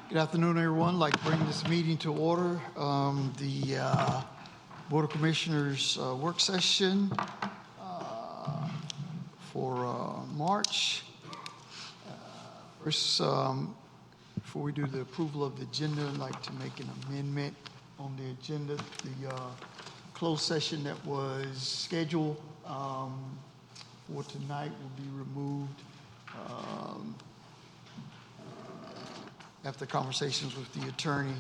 Good afternoon, everyone. I'd like to bring this meeting to order. The Board of Commissioners work session for March. First, before we do the approval of the agenda, I'd like to make an amendment on the agenda. The closed session that was scheduled for tonight will be removed after conversations with the attorney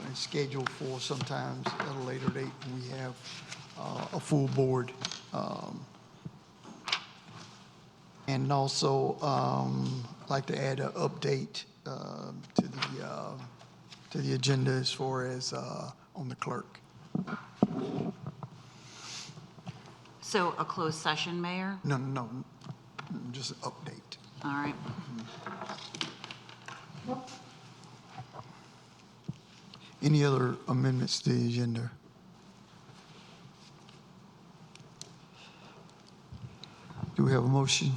and scheduled for sometimes at a later date when we have a full board. And also, I'd like to add an update to the agenda as far as on the clerk. So a closed session, Mayor? No, just an update. All right. Any other amendments to the agenda? Do we have a motion?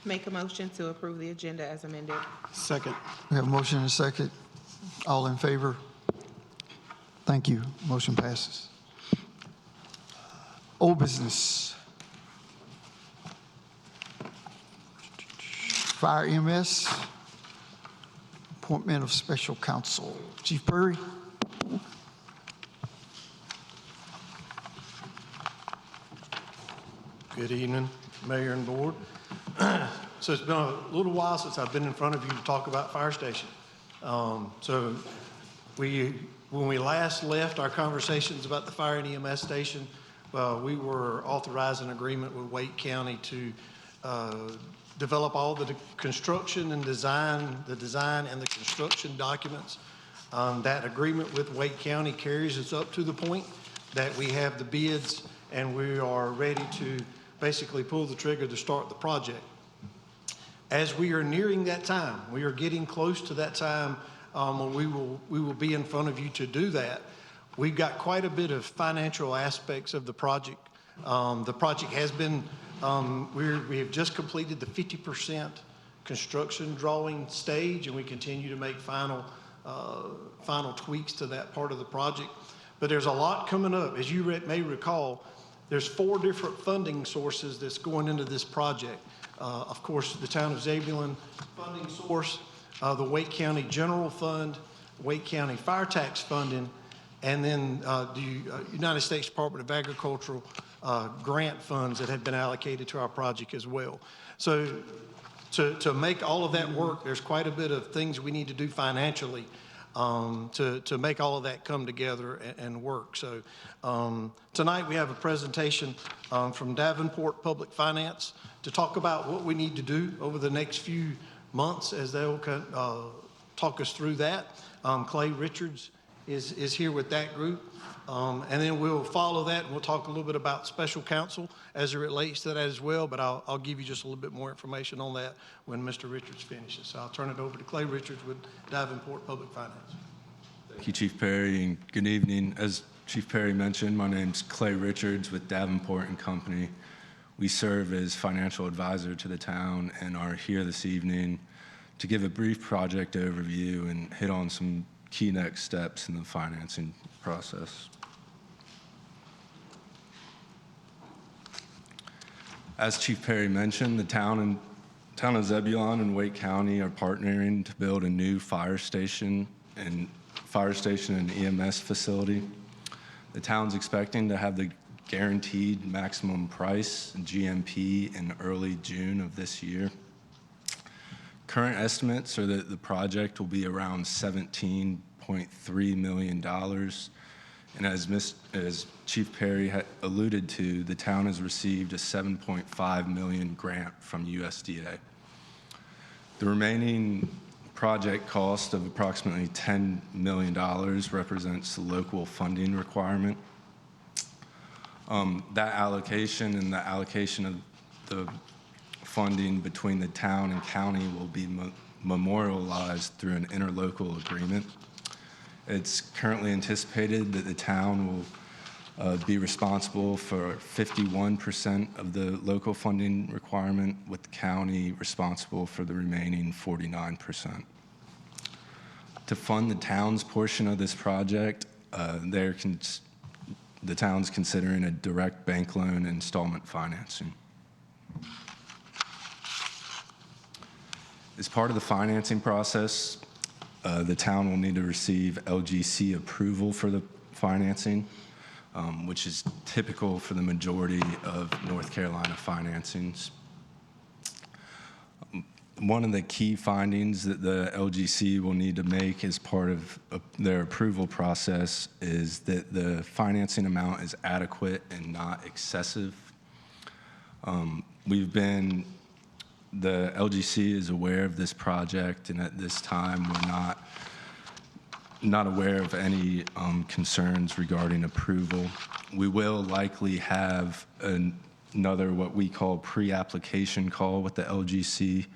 Make a motion to approve the agenda as amended. Second. We have a motion and a second. All in favor? Thank you. Motion passes. Old business. Fire EMS. Appointment of special counsel. Chief Perry. Good evening, Mayor and Board. So it's been a little while since I've been in front of you to talk about fire station. So when we last left our conversations about the fire and EMS station, we were authorizing an agreement with Wake County to develop all the construction and design and the construction documents. That agreement with Wake County carries us up to the point that we have the bids and we are ready to basically pull the trigger to start the project. As we are nearing that time, we are getting close to that time when we will be in front of you to do that. We've got quite a bit of financial aspects of the project. The project has been, we have just completed the 50% construction drawing stage, and we continue to make final tweaks to that part of the project. But there's a lot coming up. As you may recall, there's 4 different funding sources that's going into this project. Of course, the Town of Zebulon funding source, the Wake County General Fund, Wake County Fire Tax Funding, and then the United States Department of Agricultural grant funds that have been allocated to our project as well. So to make all of that work, there's quite a bit of things we need to do financially to make all of that come together and work. So tonight we have a presentation from Davenport Public Finance to talk about what we need to do over the next few months as they'll talk us through that. Clay Richards is here with that group. And then we'll follow that and we'll talk a little bit about special counsel as it relates to that as well, but I'll give you just a little bit more information on that when Mr. Richards finishes. So I'll turn it over to Clay Richards with Davenport Public Finance. Thank you, Chief Perry, and good evening. As Chief Perry mentioned, my name's Clay Richards with Davenport & Company. We serve as financial advisor to the town and are here this evening to give a brief project overview and hit on some key next steps in the financing process. As Chief Perry mentioned, the town of Zebulon and Wake County are partnering to build a new fire station and EMS facility. The town's expecting to have the guaranteed maximum price, GMP, in early June of this year. Current estimates are that the project will be around $17.3 million. And as Chief Perry alluded to, the town has received a $7.5 million grant from USDA. The remaining project cost of approximately $10 million represents the local funding requirement. That allocation and the allocation of the funding between the town and county will be memorialized through an interlocal agreement. It's currently anticipated that the town be responsible for 51% of the local funding requirement, with the county responsible for the remaining 49%. To fund the town's portion of this project, the town's considering a direct bank loan installment financing. As part of the financing process, the town will need to receive LGC approval for the financing, which is typical for the majority of North Carolina financings. One of the key findings that the LGC will need to make as part of their approval process is that the financing amount is adequate and not excessive. The LGC is aware of this project, and at this time, we're not aware of any concerns regarding approval. We will likely have another, what we call pre-application call with the LGC,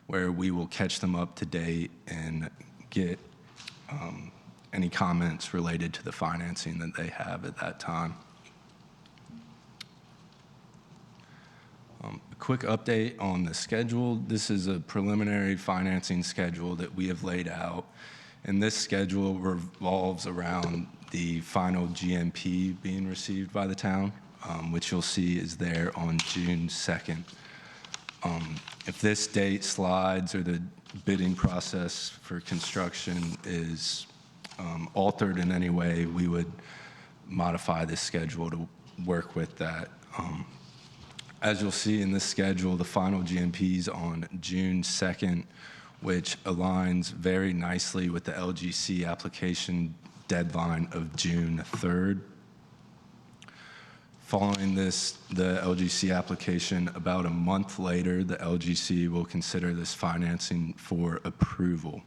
where we will catch them up to date and get any comments related to the financing that they have at that time. A quick update on the schedule. This is a preliminary financing schedule that we have laid out, and this schedule revolves around the final GMP being received by the town, which you'll see is there on June 2nd. If this date slides or the bidding process for construction is altered in any way, we would modify this schedule to work with that. As you'll see in this schedule, the final GMP is on June 2nd, which aligns very nicely with the LGC application deadline of June 3rd. Following this, the LGC application, about a month later, the LGC will consider this financing for approval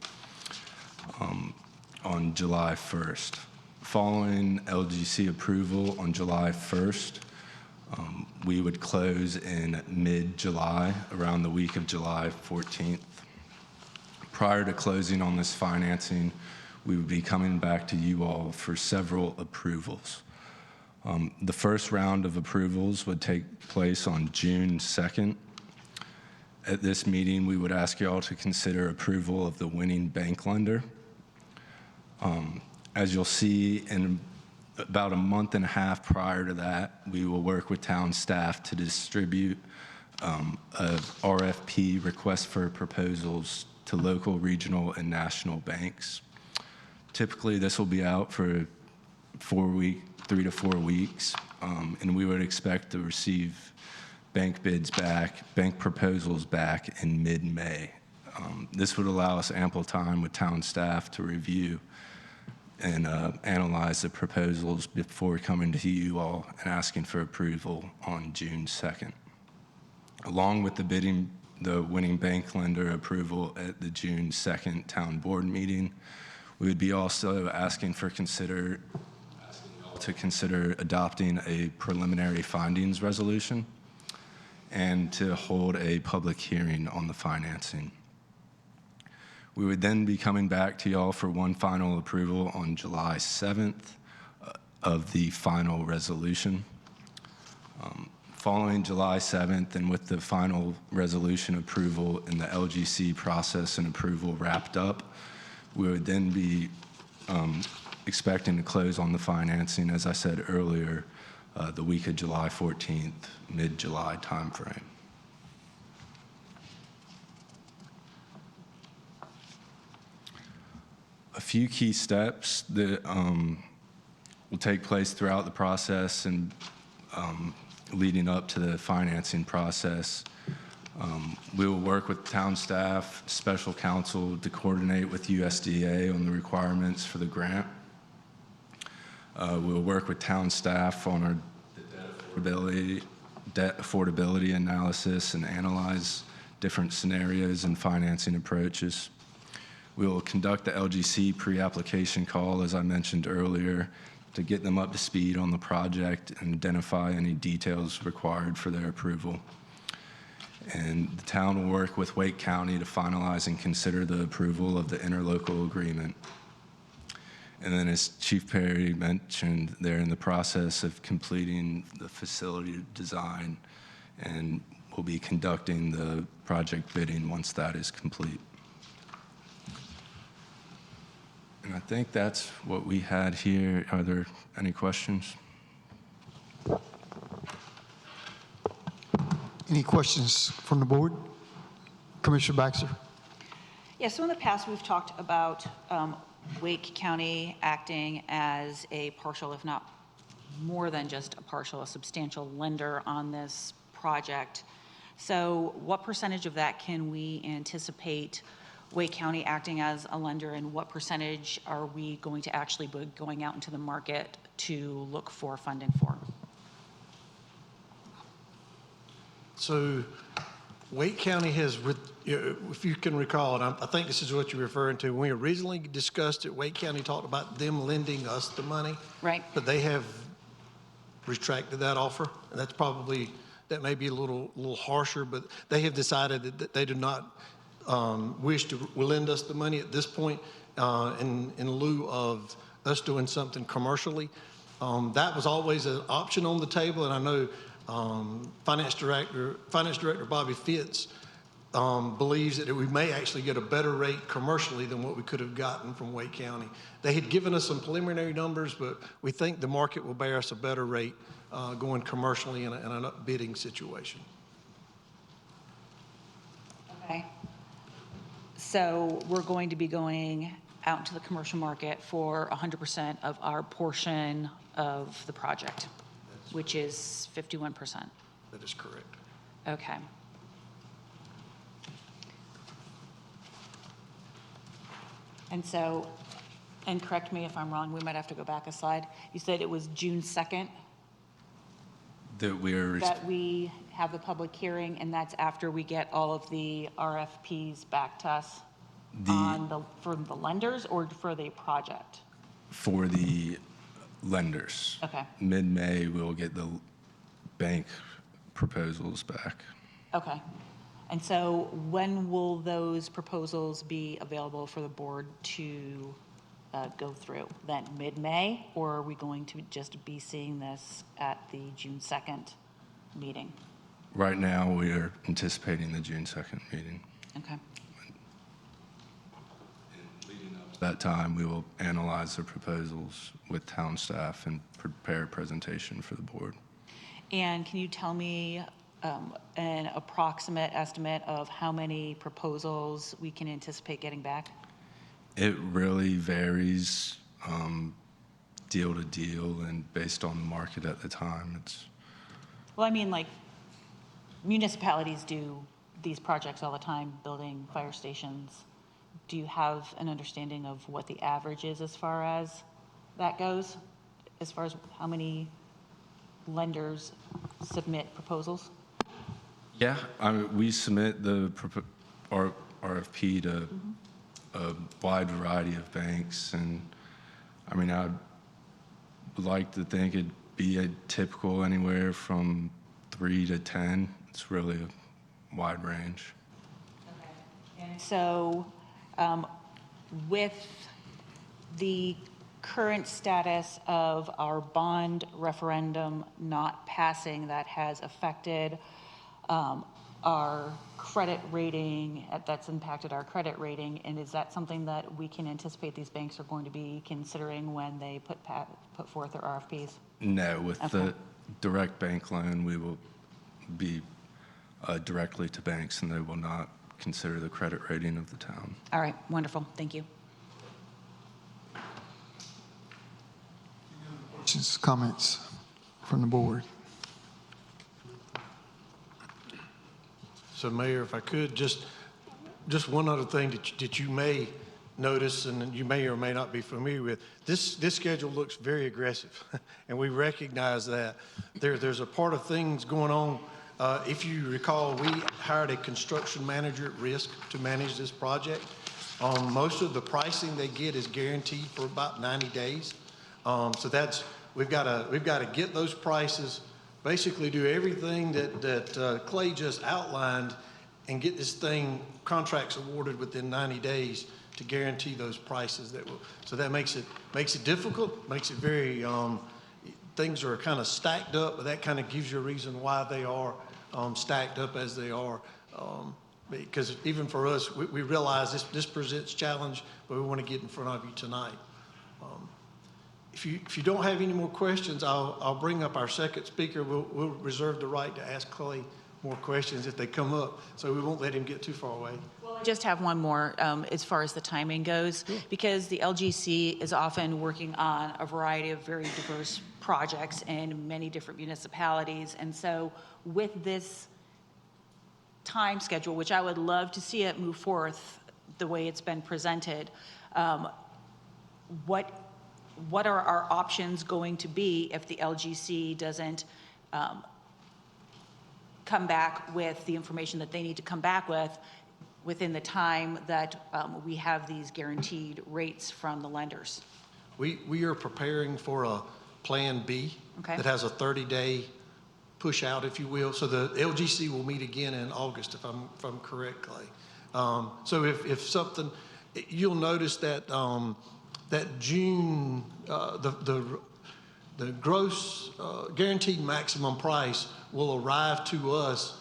on July 1st. Following LGC approval on July 1st, we would close in mid-July, around the week of July 14th. Prior to closing on this financing, we would be coming back to you all for several approvals. The first round of approvals would take place on June 2nd. At this meeting, we would ask you all to consider approval of the winning bank lender. As you'll see, in about a month and a half prior to that, we will work with town staff to distribute a RFP, request for proposals, to local, regional, and national banks. Typically, this will be out for 3 to 4 weeks, and we would expect to receive bank bids back, bank proposals back in mid-May. This would allow us ample time with town staff to review and analyze the proposals before coming to you all and asking for approval on June 2nd. Along with the winning bank lender approval at the June 2nd town board meeting, we would be also asking to consider adopting a preliminary findings resolution and to hold a public hearing on the financing. We would then be coming back to y'all for one final approval on July 7th of the final resolution. Following July 7th, and with the final resolution approval and the LGC process and approval wrapped up, we would then be expecting to close on the financing, as I said earlier, the week of July 14th, mid-July timeframe. A few key steps that will take place throughout the process and leading up to the financing process. We will work with town staff, special counsel to coordinate with USDA on the requirements for the grant. We'll work with town staff on our debt affordability analysis and analyze different scenarios and financing approaches. We will conduct the LGC pre-application call, as I mentioned earlier, to get them up to speed on the project and identify any details required for their approval. And the town will work with Wake County to finalize and consider the approval of the interlocal agreement. And then as Chief Perry mentioned, they're in the process of completing the facility design, and we'll be conducting the project bidding once that is complete. And I think that's what we had here. Are there any questions? Any questions from the board? Commissioner Baxter? Yeah, so in the past, we've talked about Wake County acting as a partial, if not more than just a partial, a substantial lender on this project. So what percentage of that can we anticipate Wake County acting as a lender, and what percentage are we going to actually be going out into the market to look for funding for? So Wake County has, if you can recall, and I think this is what you're referring to, when we originally discussed it, Wake County talked about them lending us the money. Right. But they have retracted that offer. And that's probably, that may be a little harsher, but they have decided that they do not wish to lend us the money at this point in lieu of us doing something commercially. That was always an option on the table, and I know Finance Director Bobby Fitz believes that we may actually get a better rate commercially than what we could have gotten from Wake County. They had given us some preliminary numbers, but we think the market will bear us a better rate going commercially in an bidding situation. Okay. So we're going to be going out into the commercial market for 100% of our portion of the project, which is 51%. That is correct. Okay. And so, and correct me if I'm wrong, we might have to go back a slide. You said it was June 2nd That we're, that we have the public hearing, and that's after we get all of the RFPs back to us for the lenders or for the project? for the lenders. Okay. Mid-May, we'll get the bank proposals back. Okay. And so when will those proposals be available for the board to go through? Then mid-May, or are we going to just be seeing this at the June 2nd meeting? Right now, we are anticipating the June 2nd meeting. Okay. At that time, we will analyze the proposals with town staff and prepare a presentation for the board. And can you tell me an approximate estimate of how many proposals we can anticipate getting back? It really varies deal to deal and based on the market at the time. Well, I mean, like, municipalities do these projects all the time, building fire stations. Do you have an understanding of what the average is as far as that goes? As far as how many lenders submit proposals? Yeah, we submit the RFP to a wide variety of banks, and I mean, I'd like to think it'd be a typical anywhere from 3 to 10. It's really a wide range. Okay. And so, with the current status of our bond referendum not passing, that has affected our credit rating, that's impacted our credit rating, and is that something that we can anticipate these banks are going to be considering when they put forth their RFPs? No, with Okay. the direct bank loan, we will be directly to banks, and they will not consider the credit rating of the town. All right, wonderful, thank you. Questions, comments from the board? So Mayor, if I could, just one other thing that you may notice and you may or may not be familiar with. This schedule looks very aggressive, and we recognize that. There's a part of things going on. If you recall, we hired a construction manager at risk to manage this project. Most of the pricing they get is guaranteed for about 90 days. So that's, we've got to get those prices, basically do everything that Clay just outlined, and get this thing, contracts awarded within 90 days to guarantee those prices that will, so that makes it difficult, makes it very, things are kind of stacked up, but that kind of gives you a reason why they are stacked up as they are. Because even for us, we realize this presents challenge, but we want to get in front of you tonight. If you don't have any more questions, I'll bring up our second speaker. We'll reserve the right to ask Clay more questions if they come up, so we won't let him get too far away. Just have one more as far as the timing goes, because the LGC is often working on a variety of very diverse projects in many different municipalities. And so with this time schedule, which I would love to see it move forth the way it's been presented, what are our options going to be if the LGC doesn't come back with the information that they need to come back with within the time that we have these guaranteed rates from the lenders? We are preparing for a Plan B Okay. that has a 30-day push out, if you will. So the LGC will meet again in August, if I'm correct, Clay. So if something, you'll notice that that June, the gross guaranteed maximum price will arrive to us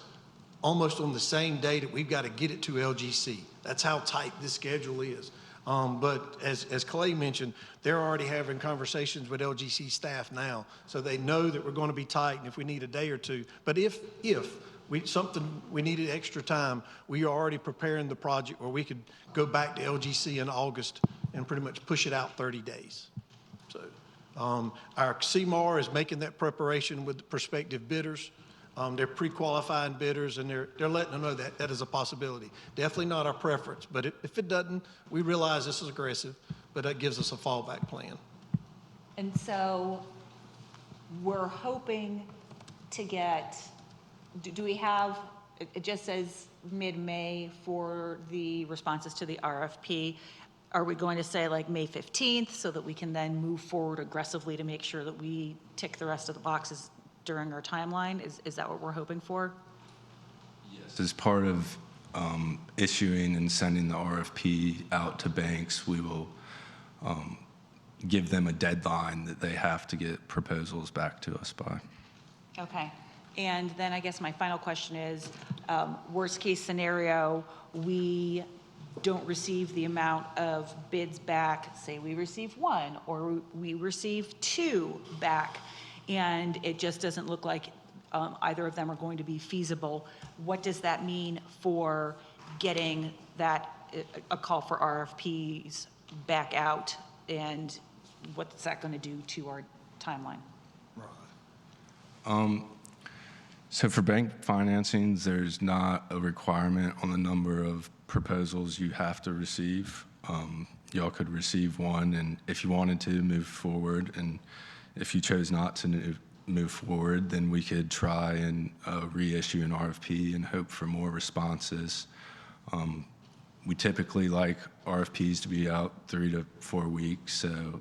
almost on the same day that we've got to get it to LGC. That's how tight this schedule is. But as Clay mentioned, they're already having conversations with LGC staff now, so they know that we're going to be tight, and if we need a day or two. But if we needed extra time, we are already preparing the project where we could go back to LGC in August and pretty much push it out 30 days. So our CMAR is making that preparation with the prospective bidders. They're pre-qualifying bidders, and they're letting them know that that is a possibility. Definitely not our preference, but if it doesn't, we realize this is aggressive, but that gives us a fallback plan. And so we're hoping to get, do we have, it just says mid-May for the responses to the RFP. Are we going to say like May 15th so that we can then move forward aggressively to make sure that we tick the rest of the boxes during our timeline? Is that what we're hoping for? Yes. As part of issuing and sending the RFP out to banks, we will give them a deadline that they have to get proposals back to us by. Okay. And then I guess my final question is, worst case scenario, we don't receive the amount of bids back, say we receive one or we receive two back, and it just doesn't look like either of them are going to be feasible. What does that mean for getting that, a call for RFPs back out, and what's that going to do to our timeline? So for bank financings, there's not a requirement on the number of proposals you have to receive. Y'all could receive one, and if you wanted to move forward, and if you chose not to move forward, then we could try and reissue an RFP and hope for more responses. We typically like RFPs to be out 3 to 4 weeks, so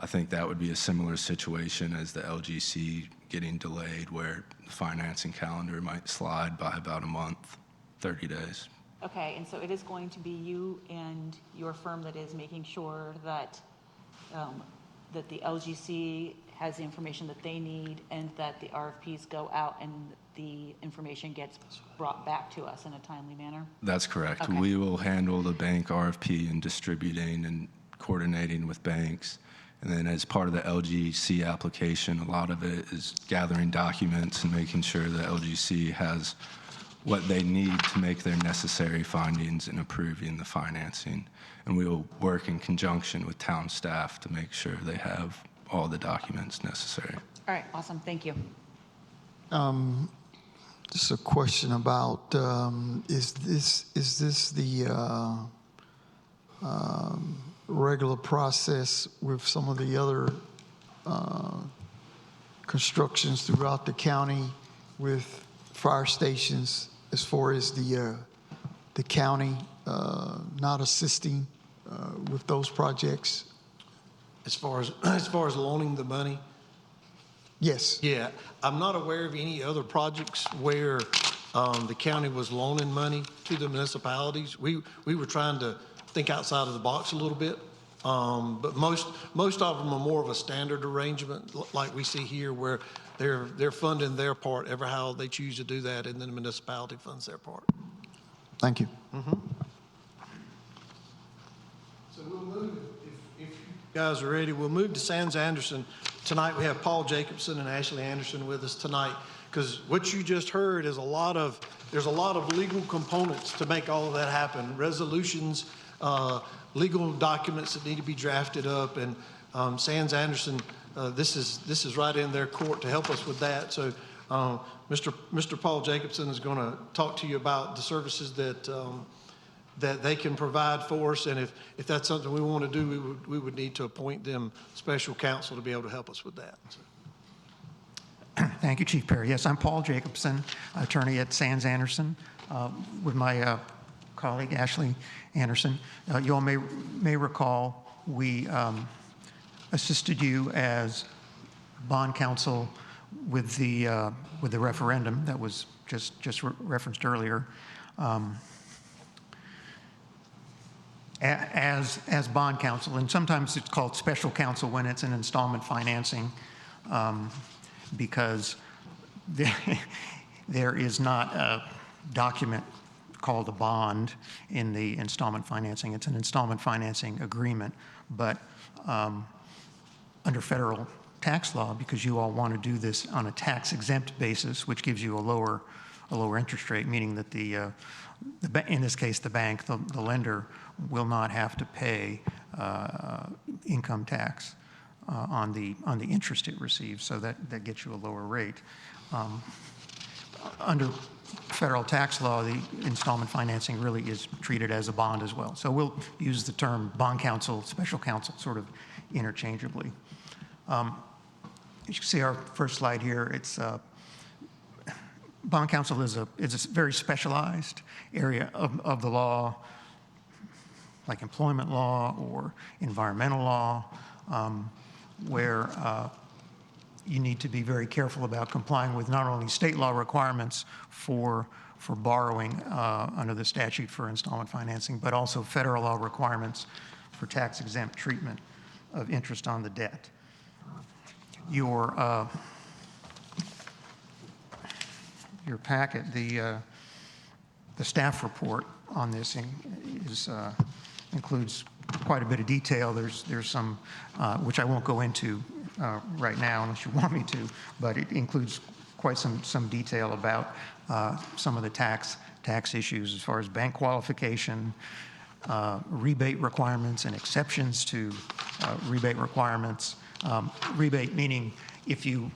I think that would be a similar situation as the LGC getting delayed, where the financing calendar might slide by about a month, 30 days. Okay, and so it is going to be you and your firm that is making sure that that the LGC has the information that they need, and that the RFPs go out and the information gets brought back to us in a timely manner? That's correct. Okay. We will handle the bank RFP and distributing and coordinating with banks. And then as part of the LGC application, a lot of it is gathering documents and making sure the LGC has what they need to make their necessary findings in approving the financing. And we will work in conjunction with town staff to make sure they have all the documents necessary. All right, awesome, thank you. Just a question about, is this the regular process with some of the other constructions throughout the county with fire stations, as far as the county not assisting with those projects? As far as loaning the money, Yes. yeah, I'm not aware of any other projects where the county was loaning money to the municipalities. We were trying to think outside of the box a little bit. But most of them are more of a standard arrangement, like we see here, where they're funding their part, ever how they choose to do that, and then the municipality funds their part. Thank you. So we'll move, if you guys are ready, we'll move to Sands Anderson. Tonight we have Paul Jacobson and Ashley Anderson with us tonight, because what you just heard is there's a lot of legal components to make all of that happen. Resolutions, legal documents that need to be drafted up, and Sands Anderson, this is right in their court to help us with that. So Mr. Paul Jacobson is going to talk to you about the services that they can provide for us, and if that's something we want to do, we would need to appoint them special counsel to be able to help us with that. So. Thank you, Chief Perry. Yes, I'm Paul Jacobson, attorney at Sands Anderson, with my colleague Ashley Anderson. You all may recall we assisted you as bond counsel with the referendum that was just referenced earlier. As bond counsel, and sometimes it's called special counsel when it's an installment financing, because there is not a document called a bond in the installment financing. It's an installment financing agreement, but under federal tax law, because you all want to do this on a tax-exempt basis, which gives you a lower interest rate, meaning that in this case, the bank, the lender, will not have to pay income tax on the interest it receives, so that gets you a lower rate. Under federal tax law, the installment financing really is treated as a bond as well. So we'll use the term bond counsel, special counsel, sort of interchangeably. As you can see our first slide here, it's bond counsel is a very specialized area of the law, like employment law or environmental law, where you need to be very careful about complying with not only state law requirements for borrowing under the statute for installment financing, but also federal law requirements for tax-exempt treatment of interest on the debt. Your packet, the staff report on this includes quite a bit of detail. There's some, which I won't go into right now unless you want me to, but it includes quite some detail about some of the tax issues as far as bank qualification, rebate requirements and exceptions to rebate requirements. Rebate meaning if you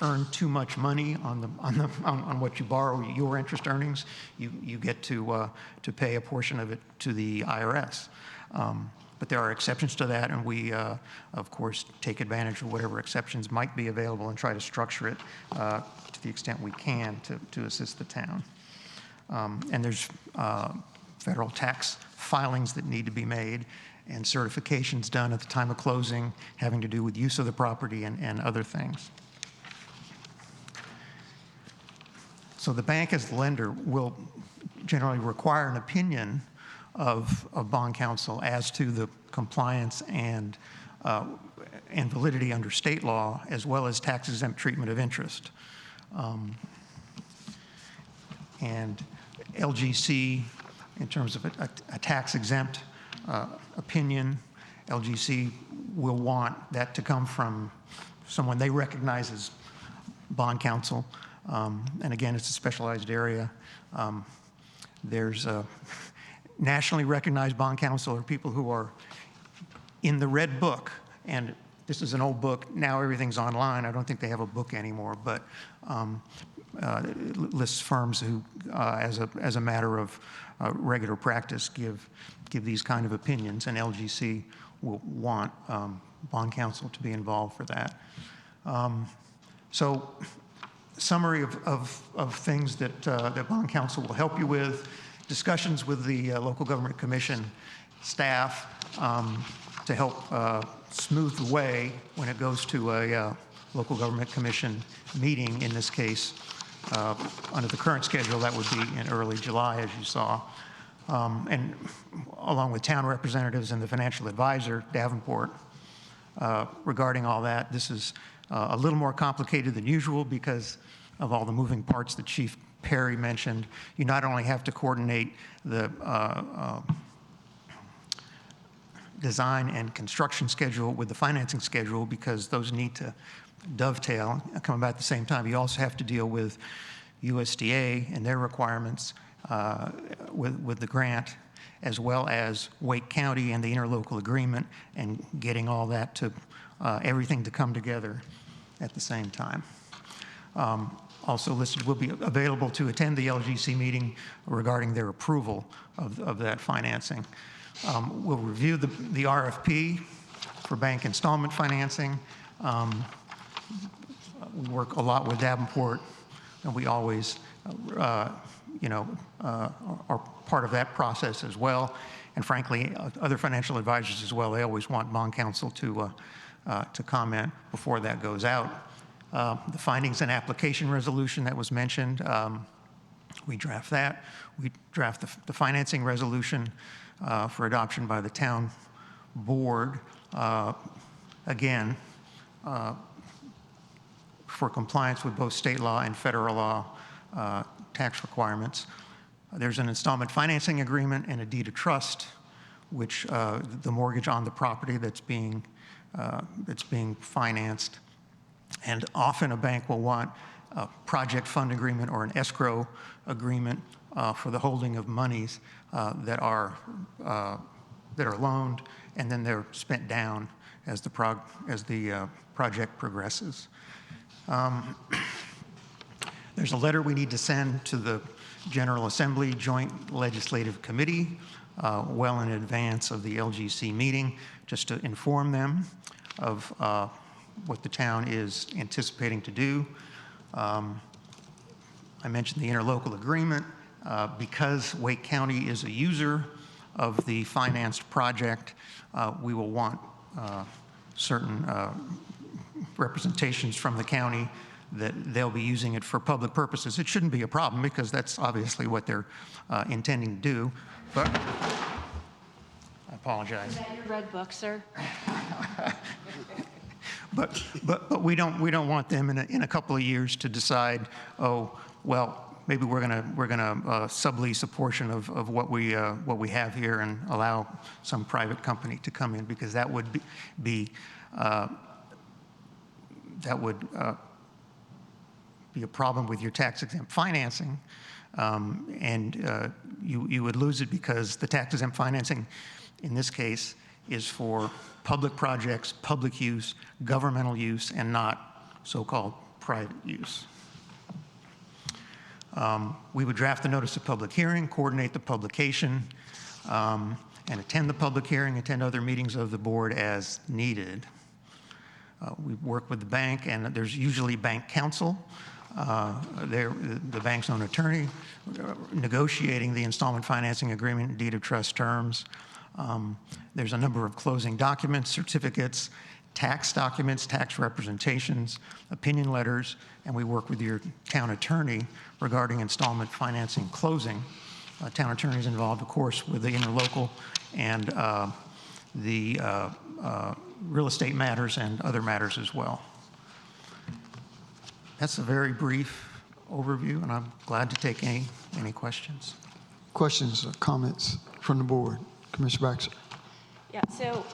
earn too much money on what you borrow, your interest earnings, you get to pay a portion of it to the IRS. But there are exceptions to that, and we, of course, take advantage of whatever exceptions might be available and try to structure it to the extent we can to assist the town. And there's federal tax filings that need to be made and certifications done at the time of closing having to do with use of the property and other things. So the bank as the lender will generally require an opinion of bond counsel as to the compliance and validity under state law, as well as tax-exempt treatment of interest. And LGC, in terms of a tax-exempt opinion, LGC will want that to come from someone they recognize as bond counsel. And again, it's a specialized area. There's nationally recognized bond counsel are people who are in the red book, and this is an old book. Now everything's online. I don't think they have a book anymore, but it lists firms who, as a matter of regular practice, give these kind of opinions, and LGC will want bond counsel to be involved for that. So, summary of things that bond counsel will help you with: discussions with the local government commission staff to help smooth the way when it goes to a local government commission meeting. In this case, under the current schedule, that would be in early July, as you saw. and along with town representatives and the financial advisor, Davenport, regarding all that. This is a little more complicated than usual because of all the moving parts that Chief Perry mentioned. You not only have to coordinate the design and construction schedule with the financing schedule because those need to dovetail and come about at the same time. You also have to deal with USDA and their requirements with the grant, as well as Wake County and the interlocal agreement, and getting all that to everything to come together at the same time. Also listed will be available to attend the LGC meeting regarding their approval of that financing. We'll review the RFP for bank installment financing. We work a lot with Davenport, and we always, are part of that process as well. And frankly, other financial advisors as well, they always want bond counsel to comment before that goes out. The findings and application resolution that was mentioned, we draft that. We draft the financing resolution for adoption by the town board. Again, for compliance with both state law and federal law tax requirements. There's an installment financing agreement and a deed of trust, which the mortgage on the property that's being financed. And often a bank will want a project fund agreement or an escrow agreement for the holding of monies that are loaned, and then they're spent down as the project progresses. There's a letter we need to send to the General Assembly Joint Legislative Committee well in advance of the LGC meeting, just to inform them of what the town is anticipating to do. I mentioned the interlocal agreement. Because Wake County is a user of the financed project, we will want certain representations from the county that they'll be using it for public purposes. It shouldn't be a problem because that's obviously what they're intending to do. But I apologize. Is that your red book, sir? But we don't want them in a couple of years to decide, oh, well, maybe we're gonna sublease a portion of what we have here and allow some private company to come in, because that would be a problem with your tax-exempt financing, and you would lose it because the tax-exempt financing, in this case, is for public projects, public use, governmental use, and not so-called private use. We would draft the notice of public hearing, coordinate the publication, and attend the public hearing, attend other meetings of the board as needed. We work with the bank, and there's usually bank counsel. The bank's own attorney negotiating the installment financing agreement and deed of trust terms. There's a number of closing documents, certificates, tax documents, tax representations, opinion letters, and we work with your town attorney regarding installment financing closing. Town attorney is involved, of course, with the interlocal and the real estate matters and other matters as well. That's a very brief overview, and I'm glad to take any questions. Questions or comments from the board? Commissioner Baxter. Yeah, so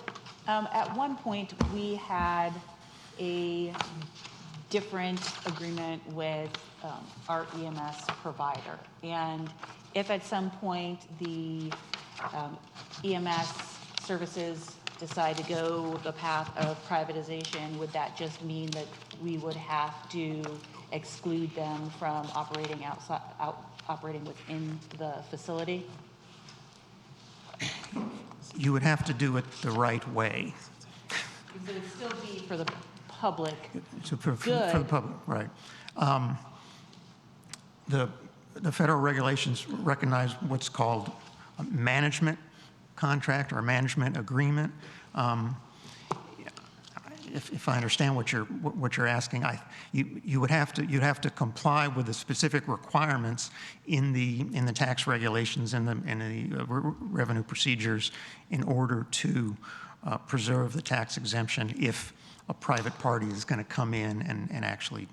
at one point, we had a different agreement with our EMS provider. And if at some point the EMS services decide to go the path of privatization, would that just mean that we would have to exclude them from operating operating within the facility? You would have to do it the right way. Because it would still be for the public For the good. public, right. The federal regulations recognize what's called a management contract or management agreement. if I understand what you're asking, you'd have to comply with the specific requirements in the tax regulations and the revenue procedures in order to preserve the tax exemption if a private party is going to come in and actually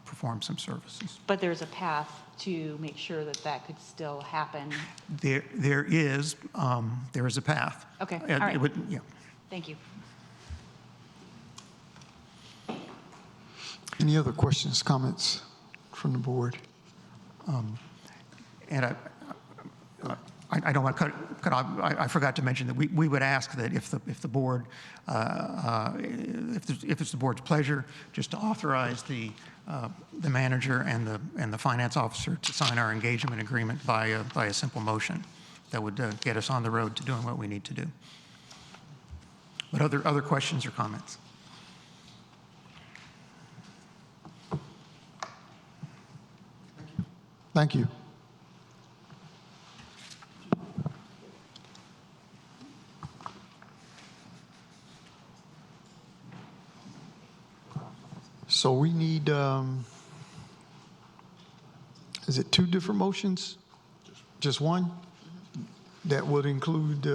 perform some services. But there's a path to make sure that that could still happen. There is a path. Okay, It all right. would- yeah. Thank you. Any other questions, comments from the board? And I don't want to cut off, I forgot to mention that we would ask that if the board, if it's the board's pleasure, just to authorize the manager and the finance officer to sign our engagement agreement by a simple motion. That would get us on the road to doing what we need to do. But other questions or comments? Thank you. So we need, is it 2 different motions? Just one? That would include,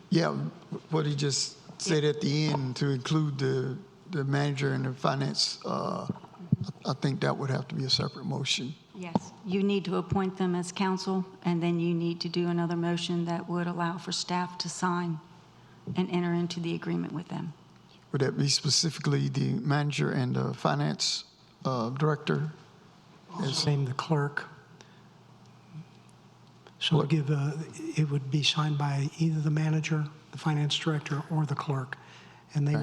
yeah, what he just said at the end, to include the manager and the finance, I think that would have to be a separate motion. Yes, you need to appoint them as council, and then you need to do another motion that would allow for staff to sign and enter into the agreement with them. Would that be specifically the manager and the finance director? Also name the clerk. So it would be signed by either the manager, the finance director, or the clerk. And they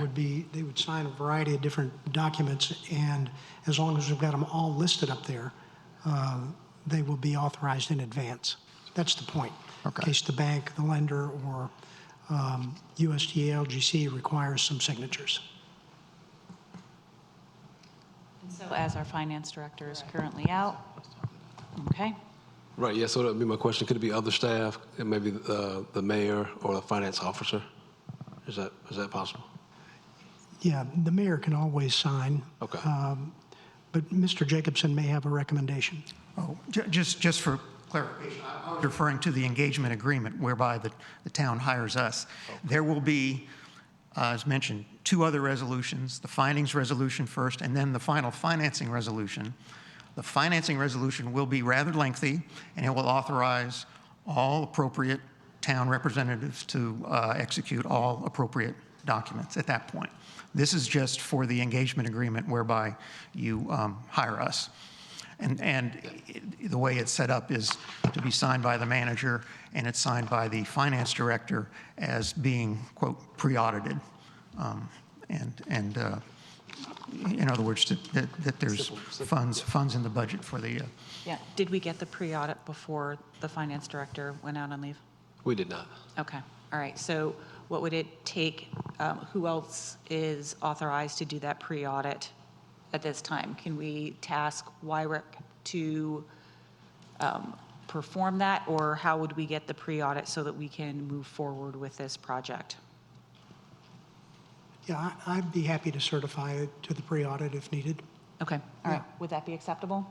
would sign a variety of different documents, and as long as we've got them all listed up there, they will be authorized in advance. That's the point. Okay. In case the bank, the lender, or USDA, LGC requires some signatures. And so as our finance director is currently out, okay? Right, yeah, so that would be my question. Could it be other staff, and maybe the mayor or the finance officer? Is that possible? Yeah, the mayor can always sign. Okay. But Mr. Jacobson may have a recommendation. Oh, just for clarification, I was referring to the engagement agreement whereby the town hires us. There will be, as mentioned, 2 other resolutions, the findings resolution first, and then the final financing resolution. The financing resolution will be rather lengthy, and it will authorize all appropriate town representatives to execute all appropriate documents at that point. This is just for the engagement agreement whereby you hire us. And the way it's set up is to be signed by the manager, and it's signed by the finance director as being, quote, pre-audited. In other words, that there's funds in the budget for the, Yeah. Did we get the pre-audit before the finance director went out on leave? We did not. Okay, all right. So what would it take, who else is authorized to do that pre-audit at this time? Can we task YREC to perform that, or how would we get the pre-audit so that we can move forward with this project? Yeah, I'd be happy to certify it to the pre-audit if needed. Okay, all right. Would that be acceptable?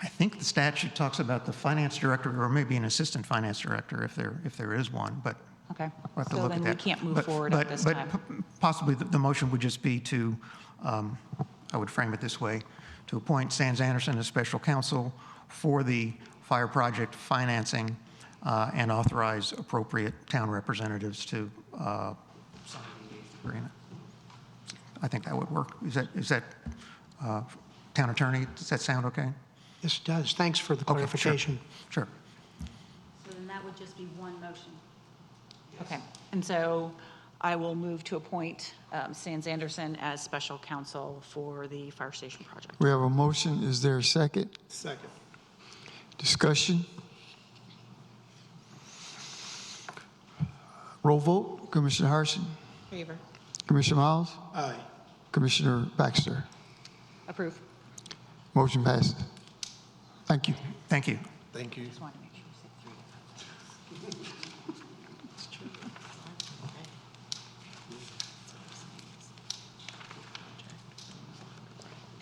I think the statute talks about the finance director, or maybe an assistant finance director if there is one, but Okay. we'll have to So look at then that. we can't move But- forward but- at this but time. Possibly the motion would just be to, I would frame it this way, to appoint Sands Anderson as special counsel for the fire project financing and authorize appropriate town representatives to sign the agreement. I think that would work. Is that town attorney, does that sound okay? Yes, it does. Thanks for the Okay, sure. clarification. Sure. So then that would just be one motion. Okay, and so I will move to appoint Sands Anderson as special counsel for the fire station project. We have a motion. Is there a second? Second. Discussion? Roll vote. Commissioner Harrison? Favor. Commissioner Miles? Aye. Commissioner Baxter? Approve. Motion passes. Thank you. Thank you. Thank you. Just wanted to make sure you said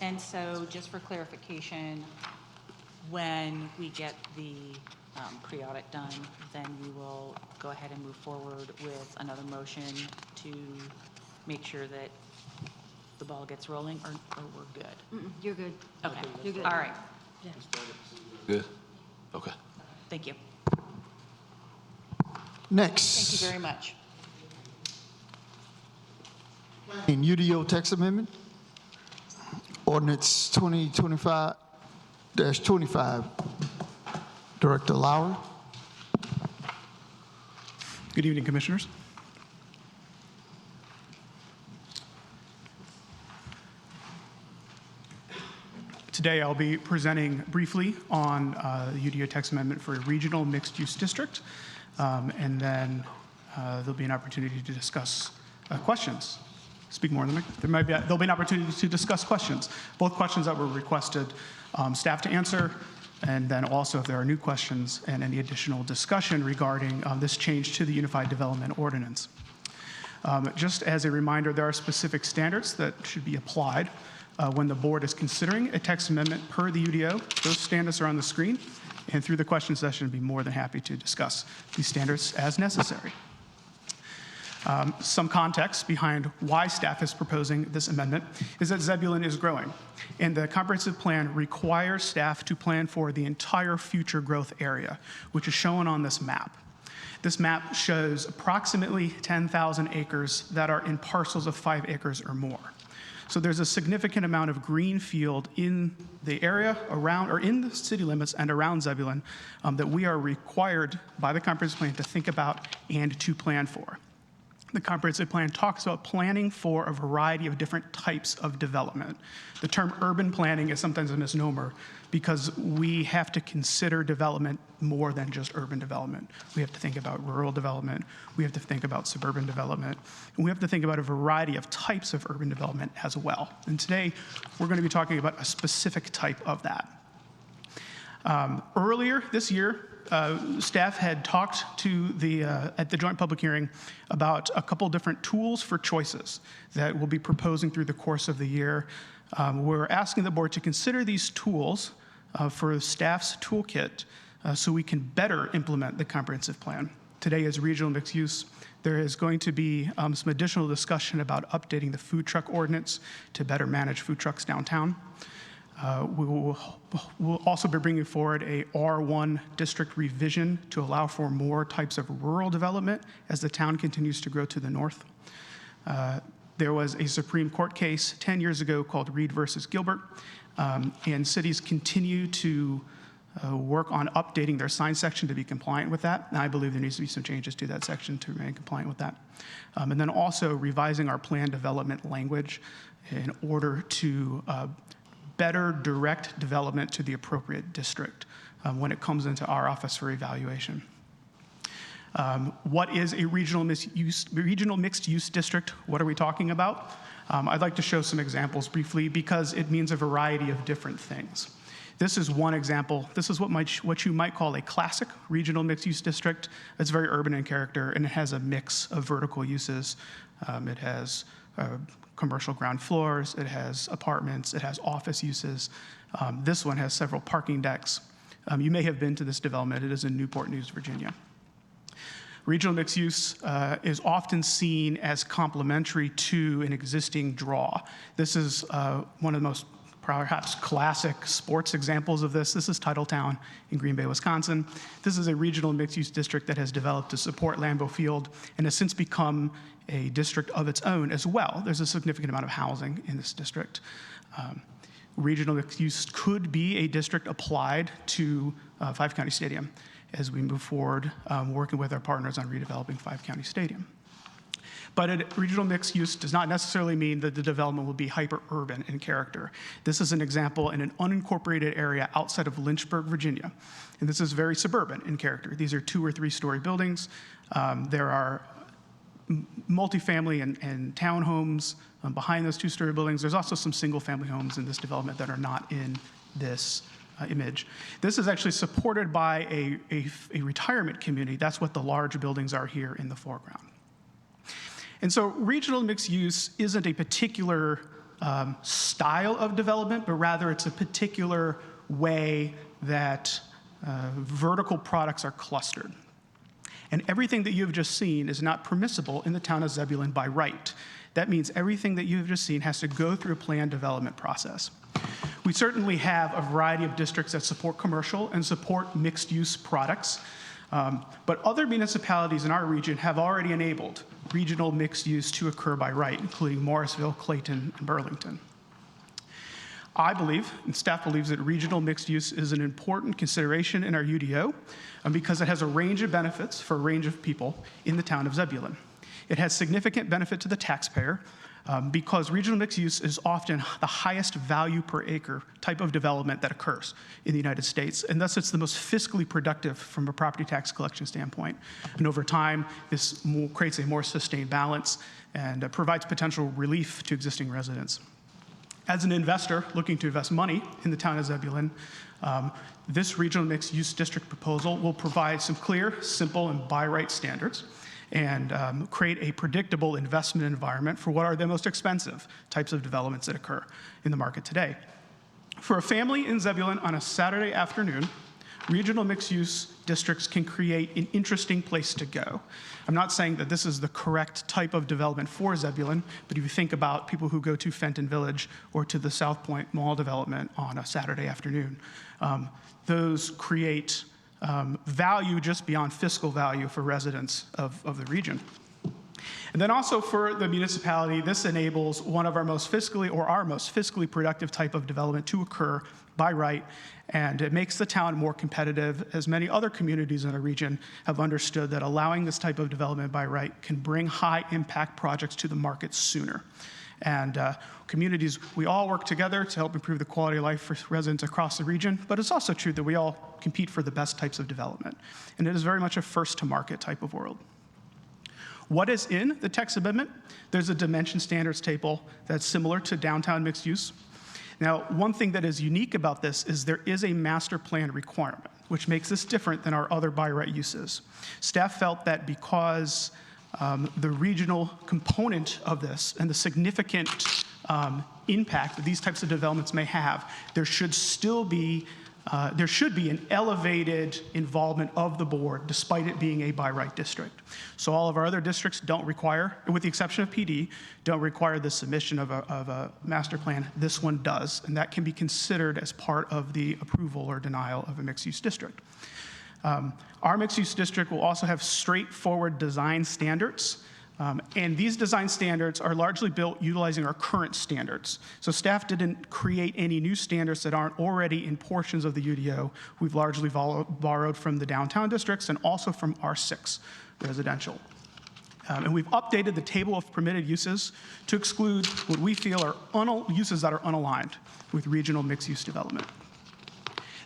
3. And so, just for clarification, when we get the pre-audit done, then we will go ahead and move forward with another motion to make sure that the ball gets rolling, or we're good? You're good. Okay. You're good. All right. Good? Okay. Thank you. Next. Thank you very much. In UDO text amendment, ordinance 2025-25. Director Lowry. Good evening, Commissioners. Today, I'll be presenting briefly on the UDO text amendment for a regional mixed-use district, and then there'll be an opportunity to discuss questions. Speak more in the mic. There'll be an opportunity to discuss questions, both questions that were requested staff to answer, and then also if there are new questions and any additional discussion regarding this change to the Unified Development Ordinance. Just as a reminder, there are specific standards that should be applied when the board is considering a text amendment per the UDO. Those standards are on the screen, and through the question session, I'd be more than happy to discuss these standards as necessary. Some context behind why staff is proposing this amendment is that Zebulon is growing, and the comprehensive plan requires staff to plan for the entire future growth area, which is shown on this map. This map shows approximately 10,000 acres that are in parcels of 5 acres or more. So there's a significant amount of green field in the area around, or in the city limits and around Zebulon, that we are required by the comprehensive plan to think about and to plan for. The comprehensive plan talks about planning for a variety of different types of development. The term urban planning is sometimes a misnomer because we have to consider development more than just urban development. We have to think about rural development, we have to think about suburban development, and we have to think about a variety of types of urban development as well. And today, we're going to be talking about a specific type of that. Earlier this year, staff had talked to at the joint public hearing about a couple different tools for choices that we'll be proposing through the course of the year. We're asking the board to consider these tools for staff's toolkit so we can better implement the comprehensive plan. Today is regional mixed use. There is going to be some additional discussion about updating the food truck ordinance to better manage food trucks downtown. We'll also be bringing forward a R1 district revision to allow for more types of rural development as the town continues to grow to the north. There was a Supreme Court case 10 years ago called Reed versus Gilbert, and cities continue to work on updating their sign section to be compliant with that. And I believe there needs to be some changes to that section to remain compliant with that. And then also revising our plan development language in order to better direct development to the appropriate district when it comes into our office for evaluation. What is a regional mixed use district? What are we talking about? I'd like to show some examples briefly because it means a variety of different things. This is one example. This is what you might call a classic regional mixed use district. It's very urban in character, and it has a mix of vertical uses. It has commercial ground floors, it has apartments, it has office uses. This one has several parking decks. You may have been to this development. It is in Newport News, Virginia. Regional mixed use is often seen as complementary to an existing draw. This is one of the most perhaps classic sports examples of this. This is Titletown in Green Bay, Wisconsin. This is a regional mixed-use district that has developed to support Lambeau Field and has since become a district of its own as well. There's a significant amount of housing in this district. Regional mixed use could be a district applied to Five County Stadium as we move forward working with our partners on redeveloping Five County Stadium. But regional mixed use does not necessarily mean that the development will be hyper-urban in character. This is an example in an unincorporated area outside of Lynchburg, Virginia. And this is very suburban in character. These are 2- or 3-story buildings. There are multifamily and townhomes behind those 2-story buildings. There's also some single-family homes in this development that are not in this image. This is actually supported by a retirement community. That's what the large buildings are here in the foreground. And so regional mixed use isn't a particular style of development, but rather it's a particular way that vertical products are clustered. And everything that you've just seen is not permissible in the town of Zebulon by right. That means everything that you've just seen has to go through a planned development process. We certainly have a variety of districts that support commercial and support mixed-use products, but other municipalities in our region have already enabled regional mixed use to occur by right, including Morrisville, Clayton, and Burlington. I believe, and staff believes, that regional mixed use is an important consideration in our UDO because it has a range of benefits for a range of people in the town of Zebulon. It has significant benefit to the taxpayer because regional mixed use is often the highest value per acre type of development that occurs in the United States, and thus it's the most fiscally productive from a property tax collection standpoint. And over time, this creates a more sustained balance and provides potential relief to existing residents. As an investor looking to invest money in the town of Zebulon, this regional mixed use district proposal will provide some clear, simple, and by right standards and create a predictable investment environment for what are the most expensive types of developments that occur in the market today. For a family in Zebulon on a Saturday afternoon, regional mixed-use districts can create an interesting place to go. I'm not saying that this is the correct type of development for Zebulon, but if you think about people who go to Fenton Village or to the South Point Mall development on a Saturday afternoon, those create value just beyond fiscal value for residents of the region. And then also for the municipality, this enables one of our most fiscally productive type of development to occur by right, and it makes the town more competitive, as many other communities in the region have understood that allowing this type of development by right can bring high impact projects to the market sooner. And communities, we all work together to help improve the quality of life for residents across the region, but it's also true that we all compete for the best types of development. And it is very much a first to market type of world. What is in the text amendment? There's a dimension standards table that's similar to downtown mixed use. Now, one thing that is unique about this is there is a master plan requirement, which makes this different than our other by right uses. Staff felt that because the regional component of this and the significant impact that these types of developments may have, there should be an elevated involvement of the board despite it being a by right district. So all of our other districts don't require, with the exception of PD, don't require the submission of a master plan. This one does, and that can be considered as part of the approval or denial of a mixed use district. Our mixed use district will also have straightforward design standards. And these design standards are largely built utilizing our current standards. So staff didn't create any new standards that aren't already in portions of the UDO. We've largely borrowed from the downtown districts and also from R6 residential. And we've updated the table of permitted uses to exclude what we feel are uses that are unaligned with regional mixed-use development.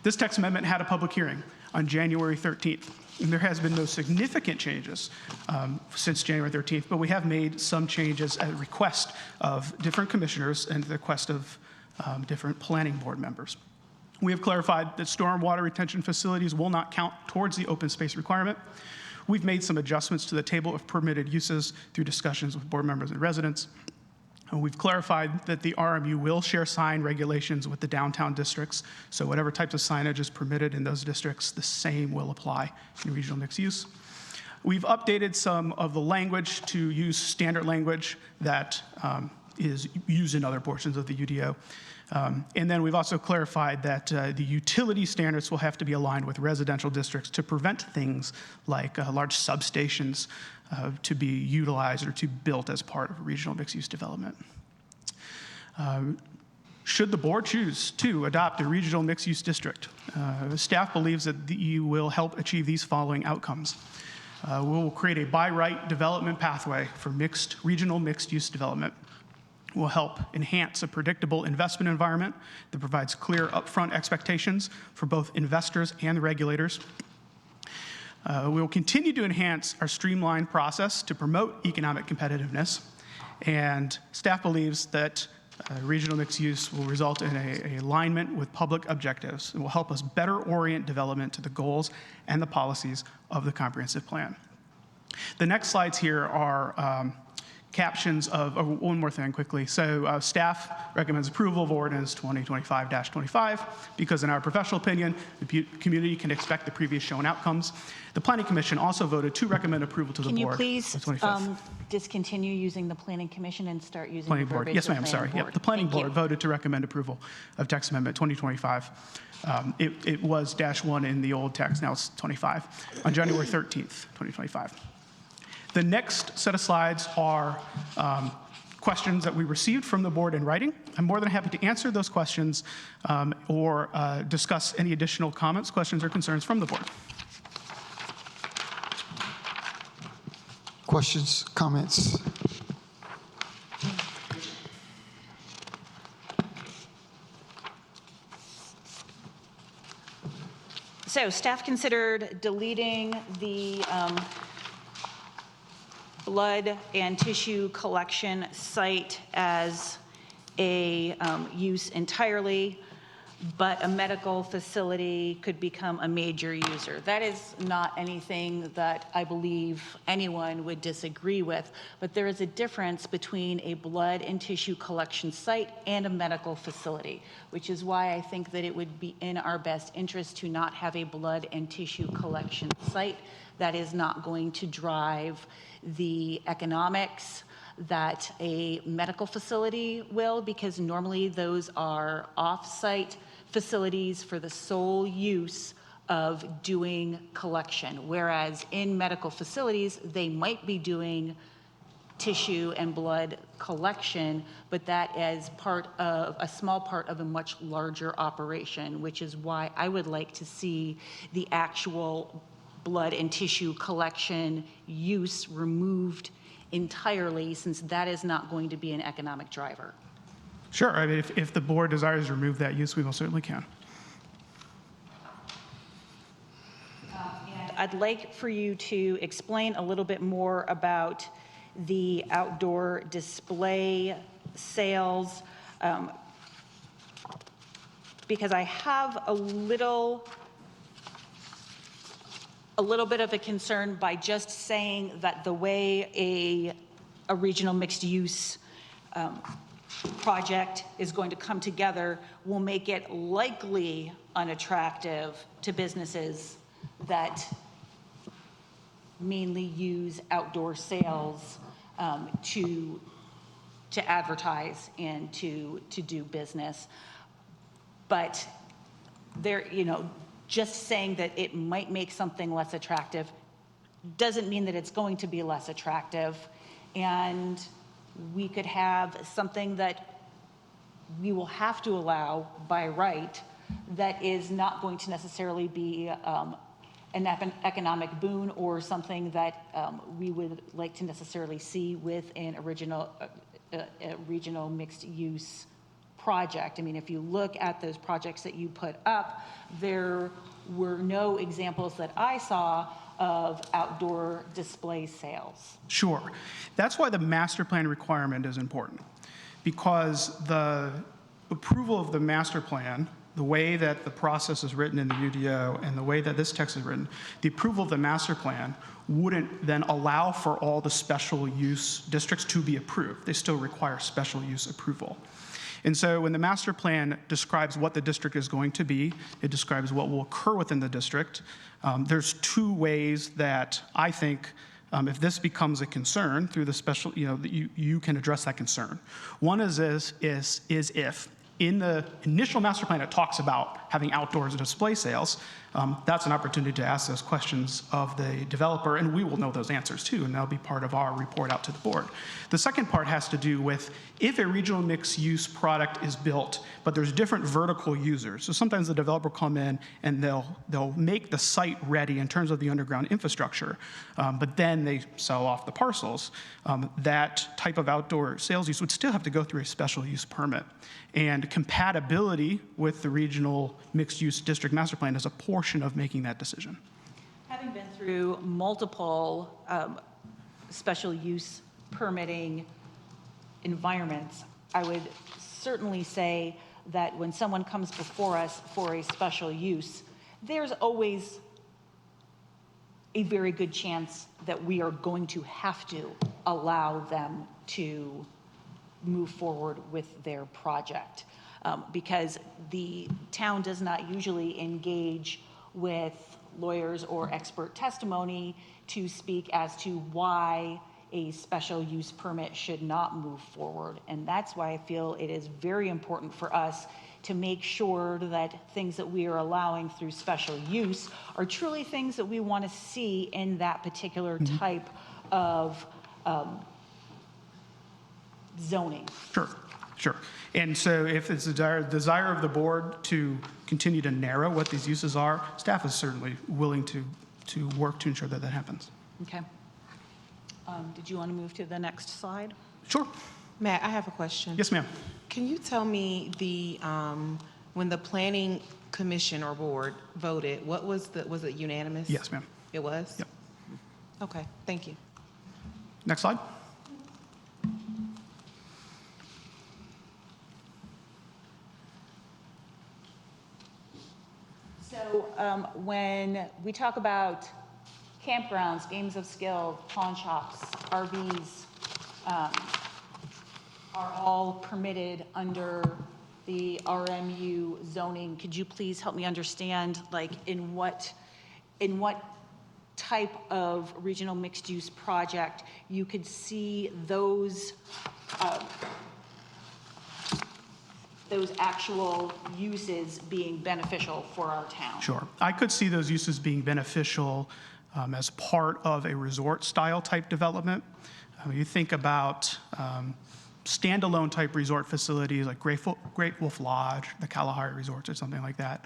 This text amendment had a public hearing on January 13th. And there has been no significant changes since January 13th, but we have made some changes at the request of different commissioners and the request of different planning board members. We have clarified that stormwater retention facilities will not count towards the open space requirement. We've made some adjustments to the table of permitted uses through discussions with board members and residents. And we've clarified that the RMU will share sign regulations with the downtown districts, so whatever types of signage is permitted in those districts, the same will apply in regional mixed use. We've updated some of the language to use standard language that is used in other portions of the UDO. And then we've also clarified that the utility standards will have to be aligned with residential districts to prevent things like large substations to be utilized or to be built as part of regional mixed-use development. Should the board choose to adopt a regional mixed-use district, staff believes that you will help achieve these following outcomes. We will create a by right development pathway for regional mixed-use development. Will help enhance a predictable investment environment that provides clear upfront expectations for both investors and the regulators. We will continue to enhance our streamlined process to promote economic competitiveness, and staff believes that Regional mixed use will result in a alignment with public objectives. It will help us better orient development to the goals and the policies of the comprehensive plan. The next slides here are captions of, one more thing quickly. So staff recommends approval of ordinance 2025-25 because in our professional opinion, the community can expect the previous shown outcomes. The Planning Commission also voted to recommend approval to the Can you board. please the 25th. discontinue using the Planning Commission and start using the Planning Board. verbiage Yes, of ma'am, sorry. Planning Yep, Board? the Planning Thank you. Board voted to recommend approval of text amendment 2025. It was -1 in the old text, now it's 25, on January 13th, 2025. The next set of slides are questions that we received from the board in writing. I'm more than happy to answer those questions or discuss any additional comments, questions, or concerns from the board. Questions, comments? So staff considered deleting the blood and tissue collection site as a use entirely, but a medical facility could become a major user. That is not anything that I believe anyone would disagree with, but there is a difference between a blood and tissue collection site and a medical facility, which is why I think that it would be in our best interest to not have a blood and tissue collection site. That is not going to drive the economics that a medical facility will, because normally those are off-site facilities for the sole use of doing collection, whereas in medical facilities, they might be doing tissue and blood collection, but that is part of a small part of a much larger operation, which is why I would like to see the actual blood and tissue collection use removed entirely, since that is not going to be an economic driver. Sure, I mean, if the board desires to remove that use, we most certainly can. And I'd like for you to explain a little bit more about the outdoor display sales, because I have a little bit of a concern by just saying that the way a regional mixed use project is going to come together will make it likely unattractive to businesses that mainly use outdoor sales to advertise and to do business. But there, just saying that it might make something less attractive doesn't mean that it's going to be less attractive. And we could have something that we will have to allow by right that is not going to necessarily be an economic boon or something that we would like to necessarily see with an regional mixed use project. I mean, if you look at those projects that you put up, there were no examples that I saw of outdoor display sales. Sure. That's why the master plan requirement is important, because the approval of the master plan, the way that the process is written in the UDO and the way that this text is written, the approval of the master plan wouldn't then allow for all the special use districts to be approved. They still require special use approval. And so when the master plan describes what the district is going to be, it describes what will occur within the district. There's two ways that I think if this becomes a concern through the special, that you can address that concern. One is if in the initial master plan it talks about having outdoors display sales, that's an opportunity to ask those questions of the developer, and we will know those answers too, and that'll be part of our report out to the board. The second part has to do with if a regional mixed use product is built, but there's different vertical users. So sometimes the developer will come in and they'll make the site ready in terms of the underground infrastructure, but then they sell off the parcels. That type of outdoor sales use would still have to go through a special use permit. And compatibility with the regional mixed use district master plan is a portion of making that decision. Having been through multiple special use permitting environments, I would certainly say that when someone comes before us for a special use, there's always a very good chance that we are going to have to allow them to move forward with their project. Because the town does not usually engage with lawyers or expert testimony to speak as to why a special use permit should not move forward. And that's why I feel it is very important for us to make sure that things that we are allowing through special use are truly things that we want to see in that particular type of zoning. Sure, sure. And so if it's a desire of the board to continue to narrow what these uses are, staff is certainly willing to work to ensure that that happens. Okay. Did you want to move to the next slide? Sure. Matt, I have a question. Yes, ma'am. Can you tell me when the planning commission or board voted, was it unanimous? Yes, ma'am. It was? Yep. Okay, thank you. Next slide. So when we talk about campgrounds, games of skill, pawn shops, RVs, are all permitted under the RMU zoning. Could you please help me understand, like, in what type of regional mixed-use project you could see those actual uses being beneficial for our town? Sure. I could see those uses being beneficial as part of a resort-style type development. You think about standalone type resort facilities like Great Wolf Lodge, the Kalahari Resorts, or something like that.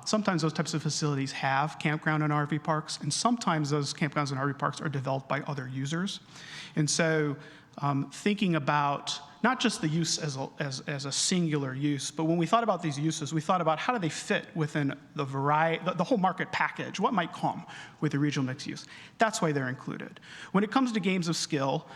Sometimes those types of facilities have campground and RV parks, and sometimes those campgrounds and RV parks are developed by other users. And so thinking about not just the use as a singular use, but when we thought about these uses, we thought about how do they fit within the variety, the whole market package, what might come with the regional mixed use. That's why they're included. When it comes to games of skill,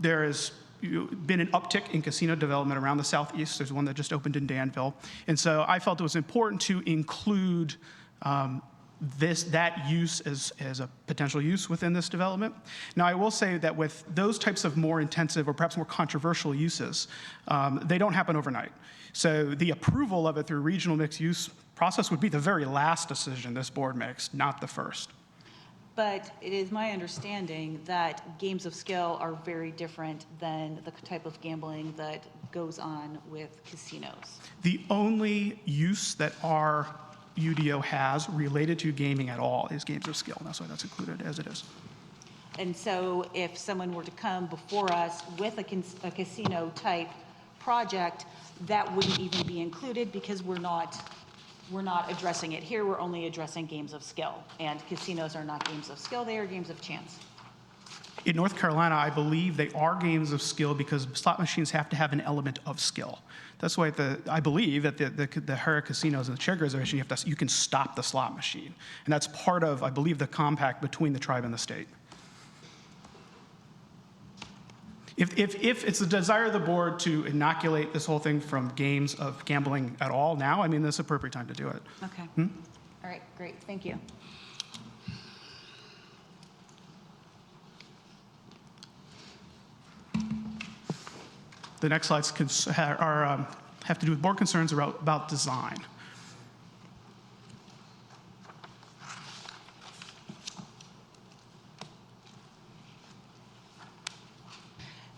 there has been an uptick in casino development around the southeast. There's one that just opened in Danville. And so I felt it was important to include that use as a potential use within this development. Now, I will say that with those types of more intensive or perhaps more controversial uses, they don't happen overnight. So the approval of it through regional mixed use process would be the very last decision this board makes, not the first. But it is my understanding that games of skill are very different than the type of gambling that goes on with casinos. The only use that our UDO has related to gaming at all is games of skill. And that's why that's included as it is. And so if someone were to come before us with a casino type project, that wouldn't even be included because we're not addressing it here. We're only addressing games of skill. And casinos are not games of skill, they are games of chance. In North Carolina, I believe they are games of skill because slot machines have to have an element of skill. That's why I believe at the Hara casinos and the Cherokee Reservation, you can stop the slot machine. And that's part of, I believe, the compact between the tribe and the state. If it's the desire of the board to inoculate this whole thing from games of gambling at all now, I mean, this is the appropriate time to do it. Okay. All right, great, thank you. The next slides have to do with board concerns about design.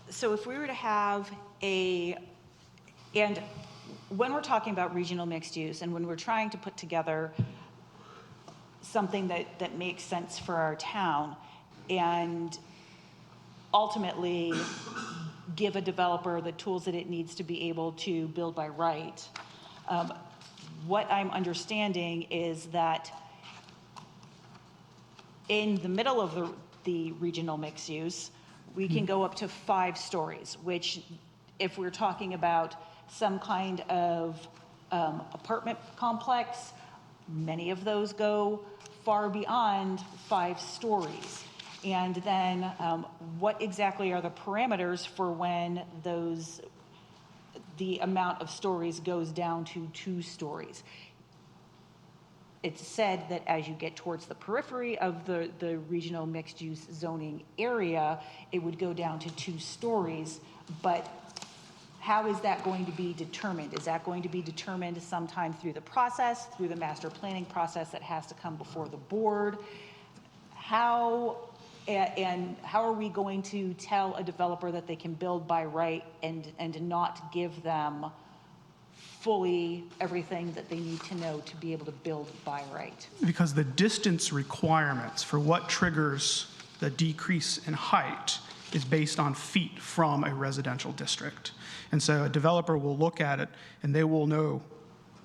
So if we were to have and when we're talking about regional mixed use and when we're trying to put together something that makes sense for our town and ultimately give a developer the tools that it needs to be able to build by right, what I'm understanding is that in the middle of the regional mixed use, we can go up to 5 stories, which if we're talking about some kind of apartment complex, many of those go far beyond 5 stories. And then what exactly are the parameters for when the amount of stories goes down to 2 stories. It's said that as you get towards the periphery of the regional mixed-use zoning area, it would go down to 2 stories, but how is that going to be determined? Is that going to be determined sometime through the process, through the master planning process that has to come before the board? How are we going to tell a developer that they can build by right and not give them fully everything that they need to know to be able to build by right? Because the distance requirements for what triggers the decrease in height is based on feet from a residential district. And so a developer will look at it and they will know,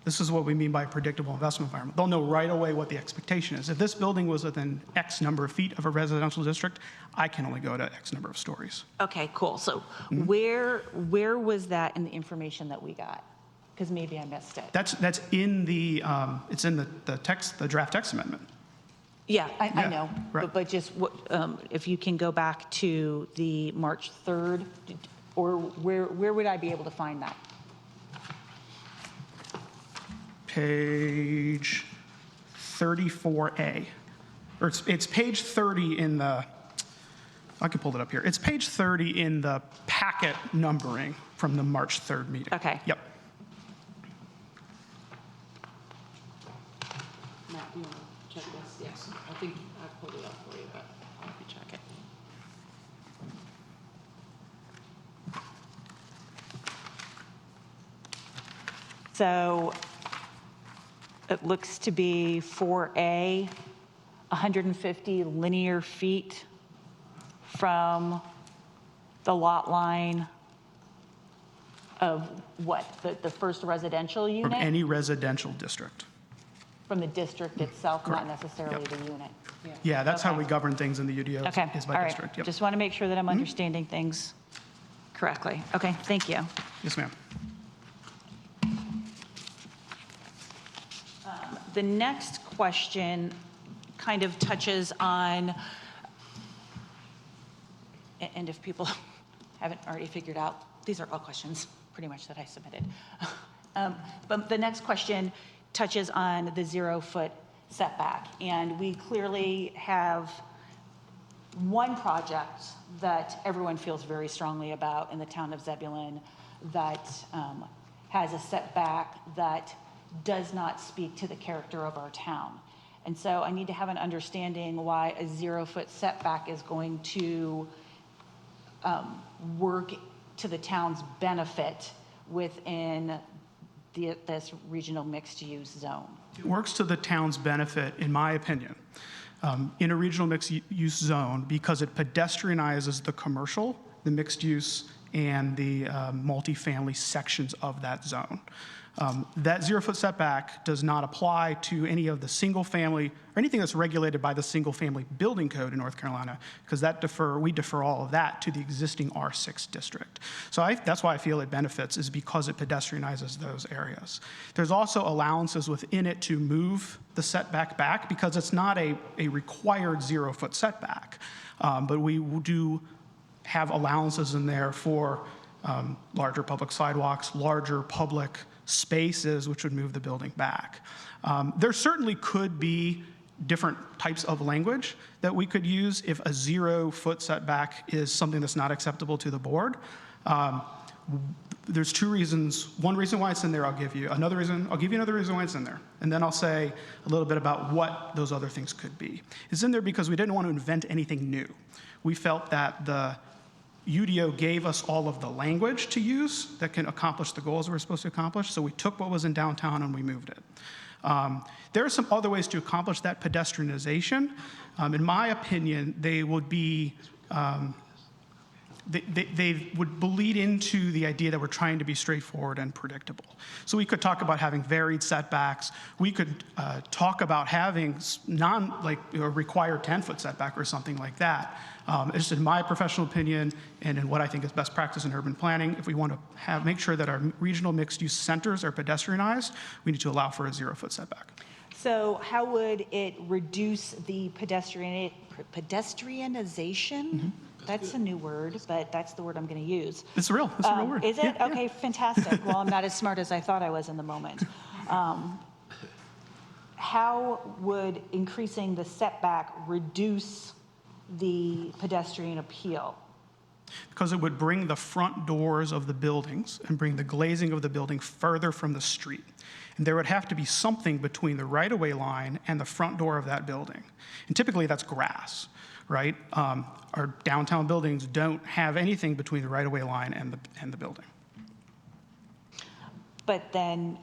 this is what we mean by predictable investment environment. They'll know right away what the expectation is. If this building was within X number of feet of a residential district, I can only go to X number of stories. Okay, cool. So where was that in the information that we got? Because maybe I missed it. That's in the, it's in the text, the draft text amendment. Yeah, I Yeah, know, right. but just if you can go back to the March 3rd, or where would I be able to find that? Page 34A. Or it's page 30 in the, I can pull it up here. It's page 30 in the packet numbering from the March 3rd meeting. Okay. Yep. Matt, do you want to check this? Yes, I think I pulled it up for you, but I'll have you check it. So it looks to be 4A, 150 linear feet from the lot line of what, the first residential From unit? any residential district. From the district itself, not Correct. necessarily Yep. the unit? Yeah, that's how Okay. we govern things in the UDO, Okay, is all by right. district. Yep. Just want to make sure that I'm understanding things correctly. Okay, thank you. Yes, ma'am. The next question kind of touches on, and if people haven't already figured out, these are all questions pretty much that I submitted. But the next question touches on the 0-foot setback. And we clearly have one project that everyone feels very strongly about in the town of Zebulon that has a setback that does not speak to the character of our town. And so I need to have an understanding why a 0-foot setback is going to work to the town's benefit within this regional mixed-use zone. It works to the town's benefit, in my opinion, in a regional mixed-use zone because it pedestrianizes the commercial, the mixed-use, and the multifamily sections of that zone. That 0-foot setback does not apply to any of the single-family or anything that's regulated by the single-family building code in North Carolina, because we defer all of that to the existing R6 district. So that's why I feel it benefits, is because it pedestrianizes those areas. There's also allowances within it to move the setback back because it's not a required 0-foot setback, but we do have allowances in there for larger public sidewalks, larger public spaces, which would move the building back. There certainly could be different types of language that we could use if a 0-foot setback is something that's not acceptable to the board. There's 2 reasons. One reason why it's in there, I'll give you. Another reason, I'll give you another reason why it's in there. And then I'll say a little bit about what those other things could be. It's in there because we didn't want to invent anything new. We felt that the UDO gave us all of the language to use that can accomplish the goals we're supposed to accomplish, so we took what was in downtown and we moved it. There are some other ways to accomplish that pedestrianization. In my opinion, they would be, they would bleed into the idea that we're trying to be straightforward and predictable. So we could talk about having varied setbacks. We could talk about having a required 10-foot setback or something like that. It's in my professional opinion and in what I think is best practice in urban planning. If we want to make sure that our regional mixed-use centers are pedestrianized, we need to allow for a 0-foot setback. So how would it reduce the pedestrianization? That's a new word, but that's the word I'm going to use. It's real. It's a real word. Is it? Yeah, Okay, fantastic. Well, I'm not as smart as I thought I was in the moment. How would increasing the setback reduce the pedestrian appeal? Because it would bring the front doors of the buildings and bring the glazing of the building further from the street. And there would have to be something between the right-of-way line and the front door of that building. And typically that's grass, right? Our downtown buildings don't have anything between the right-of-way line and the building. But then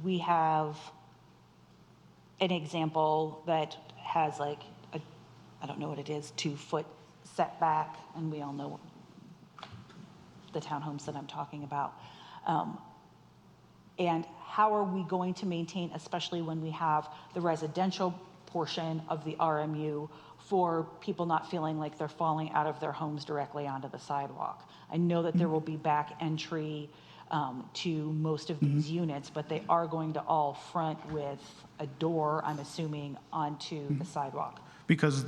we have an example that has like I don't know what it is, 2-foot setback, and we all know the townhomes that I'm talking about. And how are we going to maintain, especially when we have the residential portion of the RMU, for people not feeling like they're falling out of their homes directly onto the sidewalk? I know that there will be back entry to most of these units, but they are going to all front with a door, I'm assuming, onto the sidewalk. Because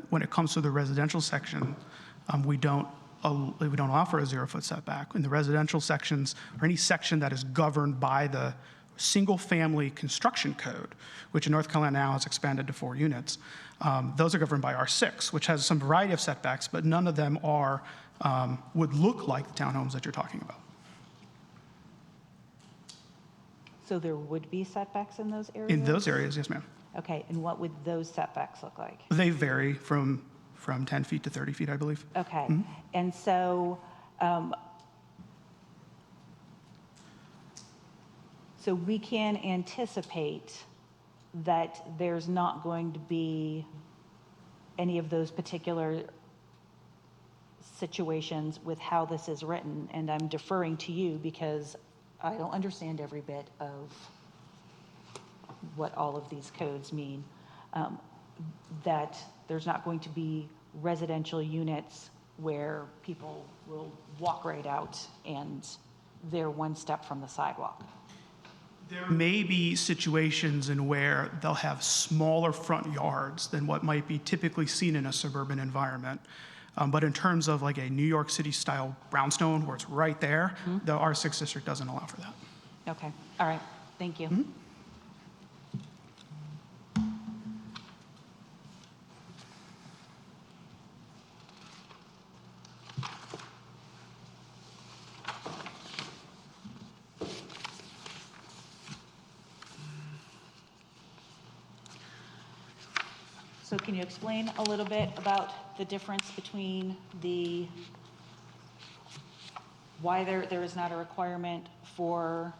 when it comes to the residential section, we don't offer a 0-foot setback. In the residential sections, or any section that is governed by the single-family construction code, which in North Carolina now has expanded to 4 units, those are governed by R6, which has some variety of setbacks, but none of them would look like the townhomes that you're talking about. So there would be setbacks in those areas? In those areas, yes, ma'am. Okay, and what would those setbacks look like? They vary from 10 feet to 30 feet, I believe. Okay, and so, so we can anticipate that there's not going to be any of those particular situations with how this is written, and I'm deferring to you because I don't understand every bit of what all of these codes mean, that there's not going to be residential units where people will walk right out and they're one step from the sidewalk. There may be situations in where they'll have smaller front yards than what might be typically seen in a suburban environment. But in terms of like a New York City style brownstone where it's right there, the R6 district doesn't allow for that. Okay, all right, thank you. So can you explain a little bit about the difference between why there is not a requirement for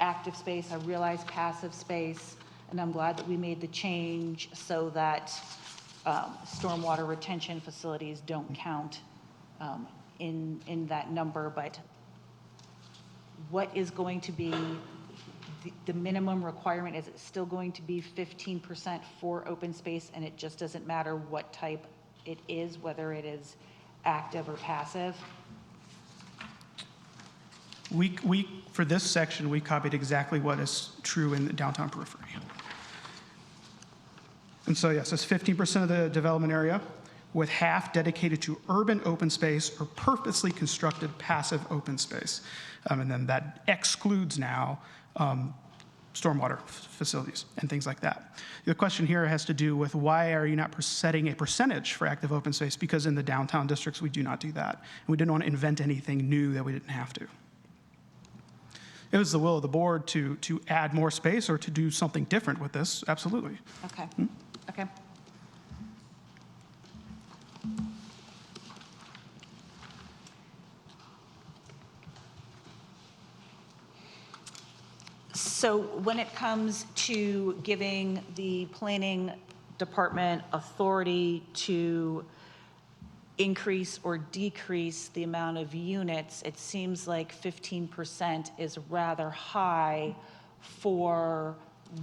active space? I realize passive space, and I'm glad that we made the change so that stormwater retention facilities don't count in that number, but what is going to be the minimum requirement? Is it still going to be 15% for open space, and it just doesn't matter what type it is, whether it is active or passive? For this section, we copied exactly what is true in the downtown periphery. And so yes, it's 15% of the development area, with half dedicated to urban open space or purposely constructed passive open space. And then that excludes now stormwater facilities and things like that. The question here has to do with why are you not setting a percentage for active open space? Because in the downtown districts, we do not do that. And we didn't want to invent anything new that we didn't have to. It was the will of the board to add more space or to do something different with this, absolutely. Okay, okay. So when it comes to giving the planning department authority to increase or decrease the amount of units, it seems like 15% is rather high for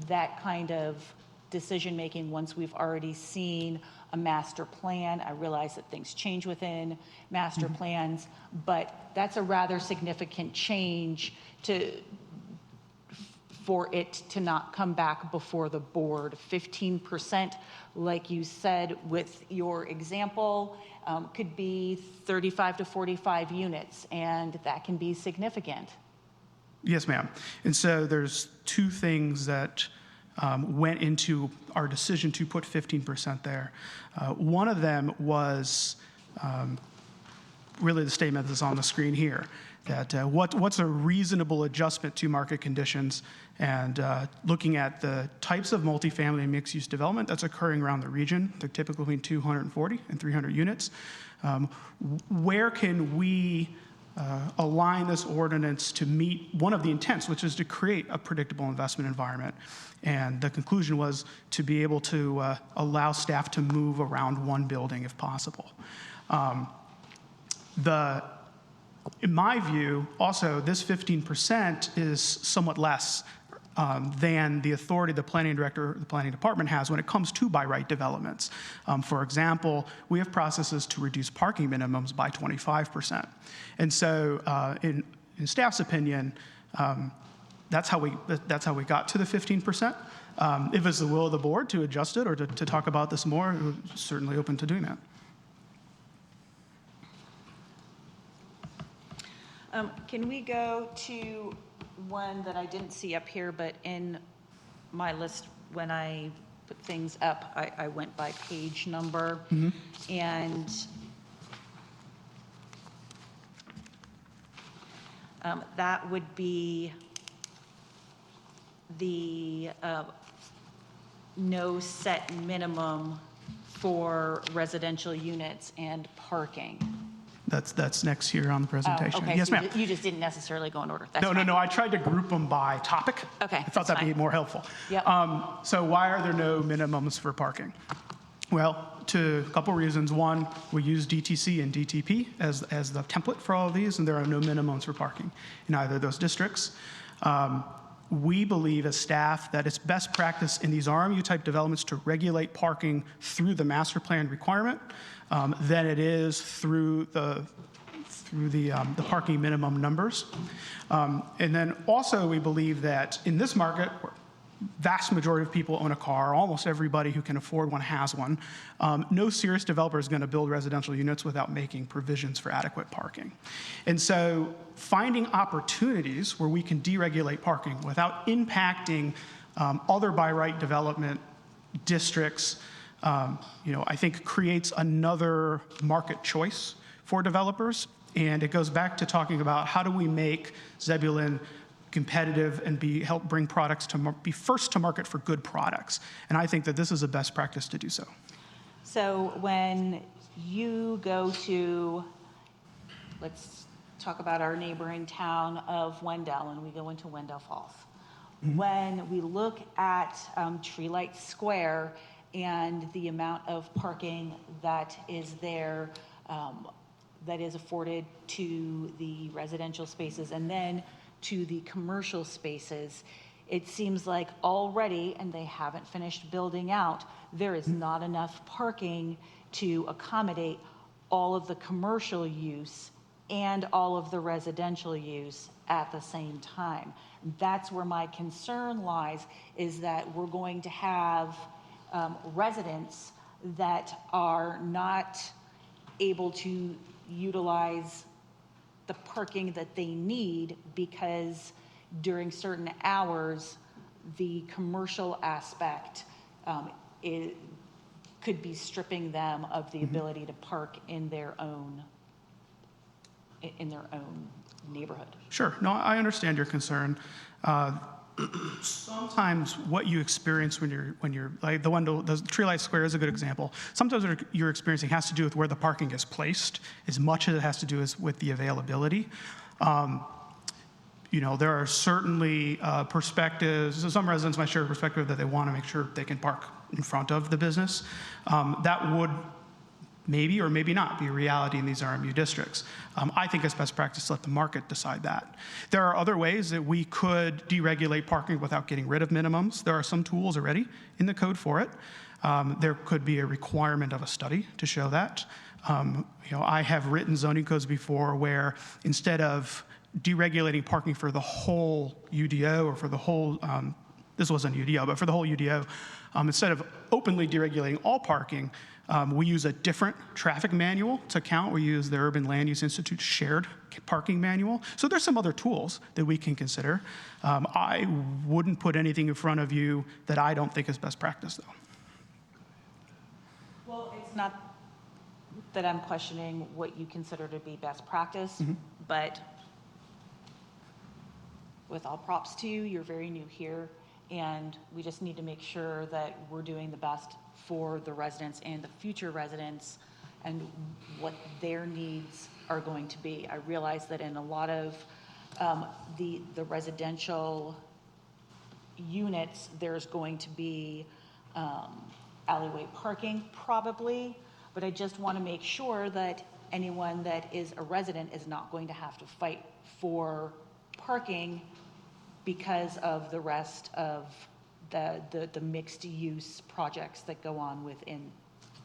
that kind of decision-making once we've already seen a master plan. I realize that things change within master plans, but that's a rather significant change for it to not come back before the board. 15%, like you said with your example, could be 35 to 45 units, and that can be significant. Yes, ma'am. And so there's two things that went into our decision to put 15% there. One of them was really the statement that's on the screen here, that what's a reasonable adjustment to market conditions, and looking at the types of multifamily and mixed-use development that's occurring around the region. They're typically between 240 and 300 units. Where can we align this ordinance to meet one of the intents, which is to create a predictable investment environment? And the conclusion was to be able to allow staff to move around one building if possible. In my view, also, this 15% is somewhat less than the authority the planning director, the planning department has when it comes to by right developments. For example, we have processes to reduce parking minimums by 25%. And so in staff's opinion, that's how we got to the 15%. If it's the will of the board to adjust it or to talk about this more, we're certainly open to doing that. Can we go to one that I didn't see up here, but in my list when I put things up, I went by page number. And that would be the no set minimum for residential units and parking. That's next here on the presentation. Oh, okay. Yes, So ma'am. you just didn't necessarily go in order. That's No, fine. I tried to group them by topic. Okay, I thought that's that'd be fine. more helpful. Yep. So why are there no minimums for parking? Well, a couple reasons. One, we use DTC and DTP as the template for all of these, and there are no minimums for parking in either of those districts. We believe as staff that it's best practice in these RMU-type developments to regulate parking through the master plan requirement than it is through the parking minimum numbers. And then also we believe that in this market, where vast majority of people own a car, almost everybody who can afford one has one, no serious developer is going to build residential units without making provisions for adequate parking. And so finding opportunities where we can deregulate parking without impacting other by right development districts, I think creates another market choice for developers. And it goes back to talking about how do we make Zebulon competitive and help bring products to be first to market for good products. And I think that this is a best practice to do so. So when you go to, let's talk about our neighboring town of Wendell, and we go into Wendell Falls. When we look at Treelight Square and the amount of parking that is there, that is afforded to the residential spaces and then to the commercial spaces, it seems like already, and they haven't finished building out, there is not enough parking to accommodate all of the commercial use and all of the residential use at the same time. That's where my concern lies, is that we're going to have residents that are not able to utilize the parking that they need because during certain hours, the commercial aspect could be stripping them of the ability to park in their own neighborhood. Sure. No, I understand your concern. Sometimes what you experience when you're like the Treelight Square is a good example. Sometimes what you're experiencing has to do with where the parking is placed, as much as it has to do with the availability. There are certainly perspectives. Some residents might share a perspective that they want to make sure they can park in front of the business. That would maybe or maybe not be a reality in these RMU districts. I think it's best practice to let the market decide that. There are other ways that we could deregulate parking without getting rid of minimums. There are some tools already in the code for it. There could be a requirement of a study to show that. I have written zoning codes before where instead of deregulating parking for the whole UDO or for the whole, this wasn't UDO, but for the whole UDO, instead of openly deregulating all parking, we use a different traffic manual to count. We use the Urban Land Use Institute shared parking manual. So there's some other tools that we can consider. I wouldn't put anything in front of you that I don't think is best practice, though. Well, it's not that I'm questioning what you consider to be best practice, but with all props to you, you're very new here, and we just need to make sure that we're doing the best for the residents and the future residents and what their needs are going to be. I realize that in a lot of the residential units, there's going to be alleyway parking probably, but I just want to make sure that anyone that is a resident is not going to have to fight for parking because of the rest of the mixed-use projects that go on within.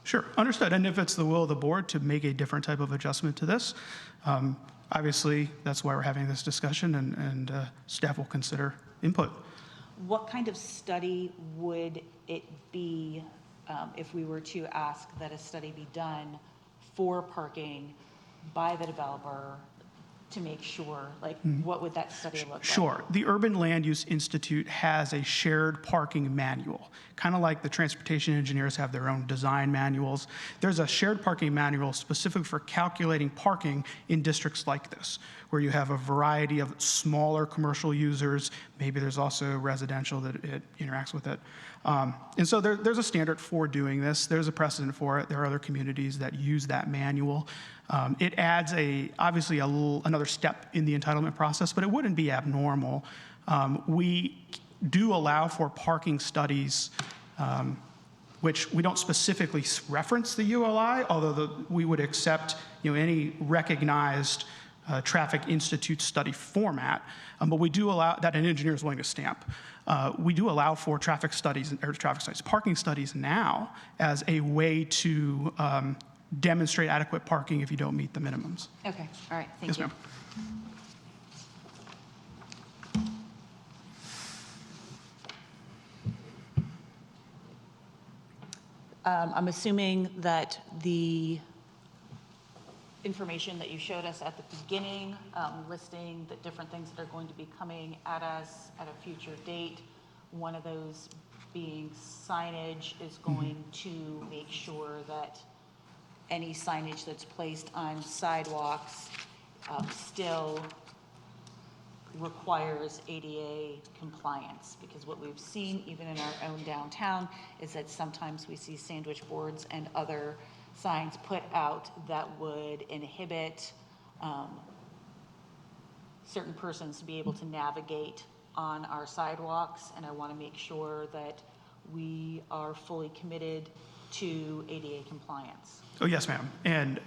Sure, understood. And if it's the will of the board to make a different type of adjustment to this, obviously, that's why we're having this discussion, and staff will consider input. What kind of study would it be if we were to ask that a study be done for parking by the developer to make sure, like, what would that study look like? Sure. The Urban Land Use Institute has a shared parking manual, kind of like the transportation engineers have their own design manuals. There's a shared parking manual specific for calculating parking in districts like this, where you have a variety of smaller commercial users. Maybe there's also residential that it interacts with it. And so there's a standard for doing this. There's a precedent for it. There are other communities that use that manual. It adds obviously another step in the entitlement process, but it wouldn't be abnormal. We do allow for parking studies, which we don't specifically reference the ULI, although we would accept any recognized Traffic Institute study format, but we do allow that an engineer is willing to stamp. We do allow for parking studies now as a way to demonstrate adequate parking if you don't meet the minimums. Okay, all right, thank Yes, you. ma'am. I'm assuming that the information that you showed us at the beginning, listing the different things that are going to be coming at us at a future date, one of those being signage, is going to make sure that any signage that's placed on sidewalks still requires ADA compliance, because what we've seen even in our own downtown is that sometimes we see sandwich boards and other signs put out that would inhibit certain persons to be able to navigate on our sidewalks, and I want to make sure that we are fully committed to ADA compliance. Oh, yes, ma'am. And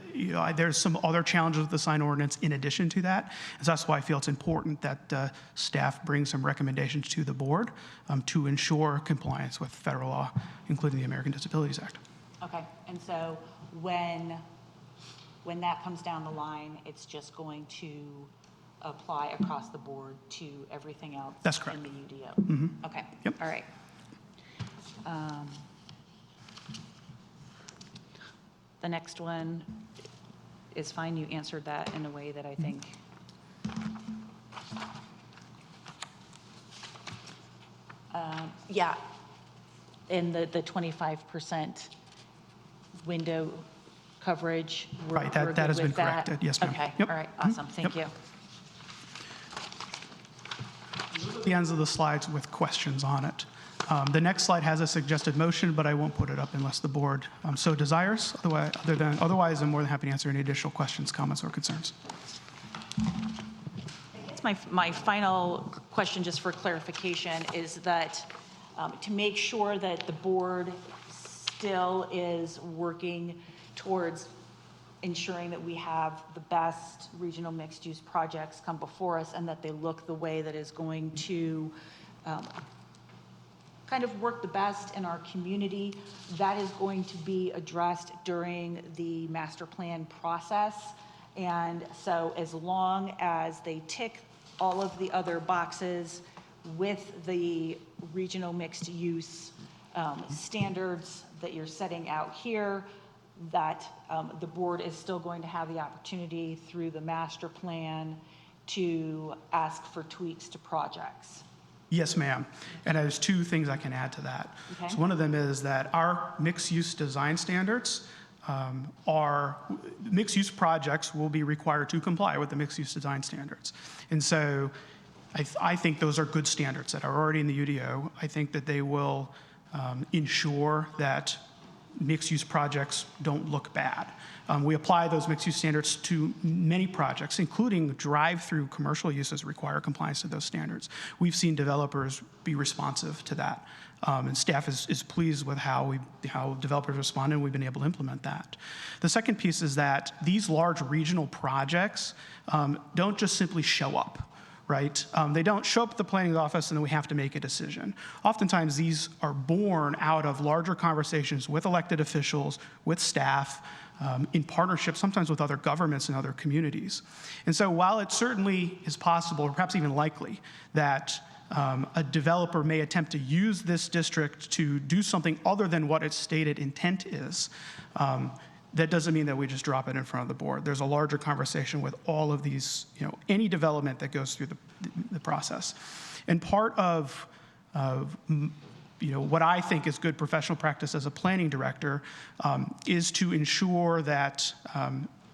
there's some other challenges with the sign ordinance in addition to that. And so that's why I feel it's important that staff bring some recommendations to the board to ensure compliance with federal law, including the American Disabilities Act. Okay, and so when that comes down the line, it's just going to apply across the board to everything else. That's correct. In the UDO? Okay. Yep. All right. The next one is fine. You answered that in a way that I think. Yeah, in the 25% window coverage. Right, we're that good has been with that? corrected. Yes, ma'am. Okay, Yep. all right, awesome, thank you. The ends of the slides with questions on it. The next slide has a suggested motion, but I won't put it up unless the board so desires. Otherwise, I'm more than happy to answer any additional questions, comments, or concerns. My final question, just for clarification, is that to make sure that the board still is working towards ensuring that we have the best regional mixed-use projects come before us and that they look the way that is going to kind of work the best in our community. That is going to be addressed during the master plan process. And so as long as they tick all of the other boxes with the regional mixed use standards that you're setting out here, that the board is still going to have the opportunity through the master plan to ask for tweaks to projects. Yes, ma'am. And there's two things I can add to that. Okay. So one of them is that our mixed-use design standards mixed-use projects will be required to comply with the mixed-use design standards. And so I think those are good standards that are already in the UDO. I think that they will ensure that mixed-use projects don't look bad. We apply those mixed-use standards to many projects, including drive-through commercial uses require compliance to those standards. We've seen developers be responsive to that, and staff is pleased with how developers responded, and we've been able to implement that. The second piece is that these large regional projects don't just simply show up. Right? They don't show up at the planning office and then we have to make a decision. Oftentimes these are born out of larger conversations with elected officials, with staff, in partnership sometimes with other governments and other communities. And so while it certainly is possible, or perhaps even likely, that a developer may attempt to use this district to do something other than what its stated intent is, that doesn't mean that we just drop it in front of the board. There's a larger conversation with all of these, any development that goes through the process. And part of what I think is good professional practice as a planning director is to ensure that,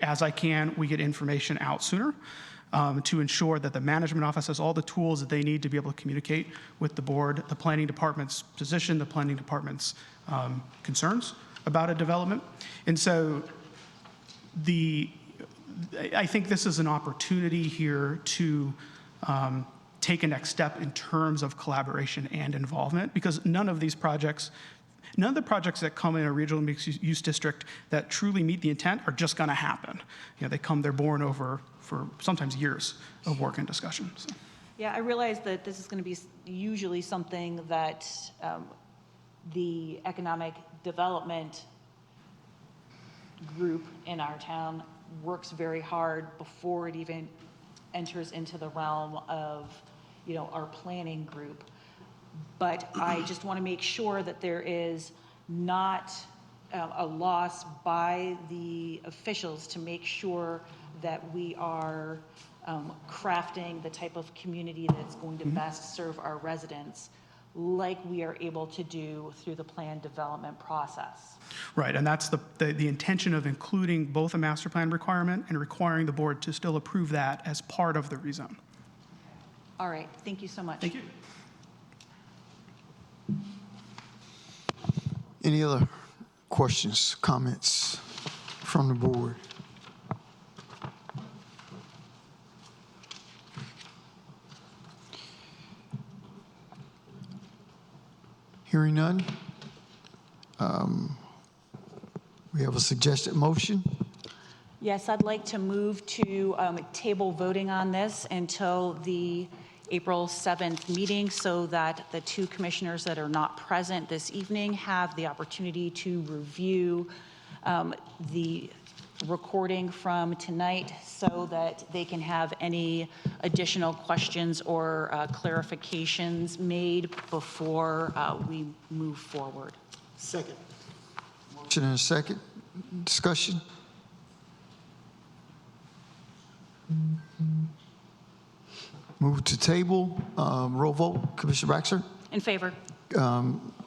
as I can, we get information out sooner, to ensure that the management office has all the tools that they need to be able to communicate with the board, the planning department's position, the planning department's concerns about a development. And so I think this is an opportunity here to take a next step in terms of collaboration and involvement, because none of the projects that come in a regional mixed-use district that truly meet the intent are just going to happen. They're born over for sometimes years of work and discussion. So. Yeah, I realize that this is going to be usually something that the economic development group in our town works very hard before it even enters into the realm of, our planning group. But I just want to make sure that there is not a loss by the officials to make sure that we are crafting the type of community that's going to best serve our residents, like we are able to do through the plan development process. Right, and that's the intention of including both a master plan requirement and requiring the board to still approve that as part of the rezone. All right, thank you so much. Thank you. Any other questions, comments from the board? Hearing none, we have a suggested motion. Yes, I'd like to move to table voting on this until the April 7th meeting so that the two commissioners that are not present this evening have the opportunity to review the recording from tonight so that they can have any additional questions or clarifications made before we move forward. Second. Motion and a second. Discussion. Move to table. Roll vote. Commissioner Baxter? In favor?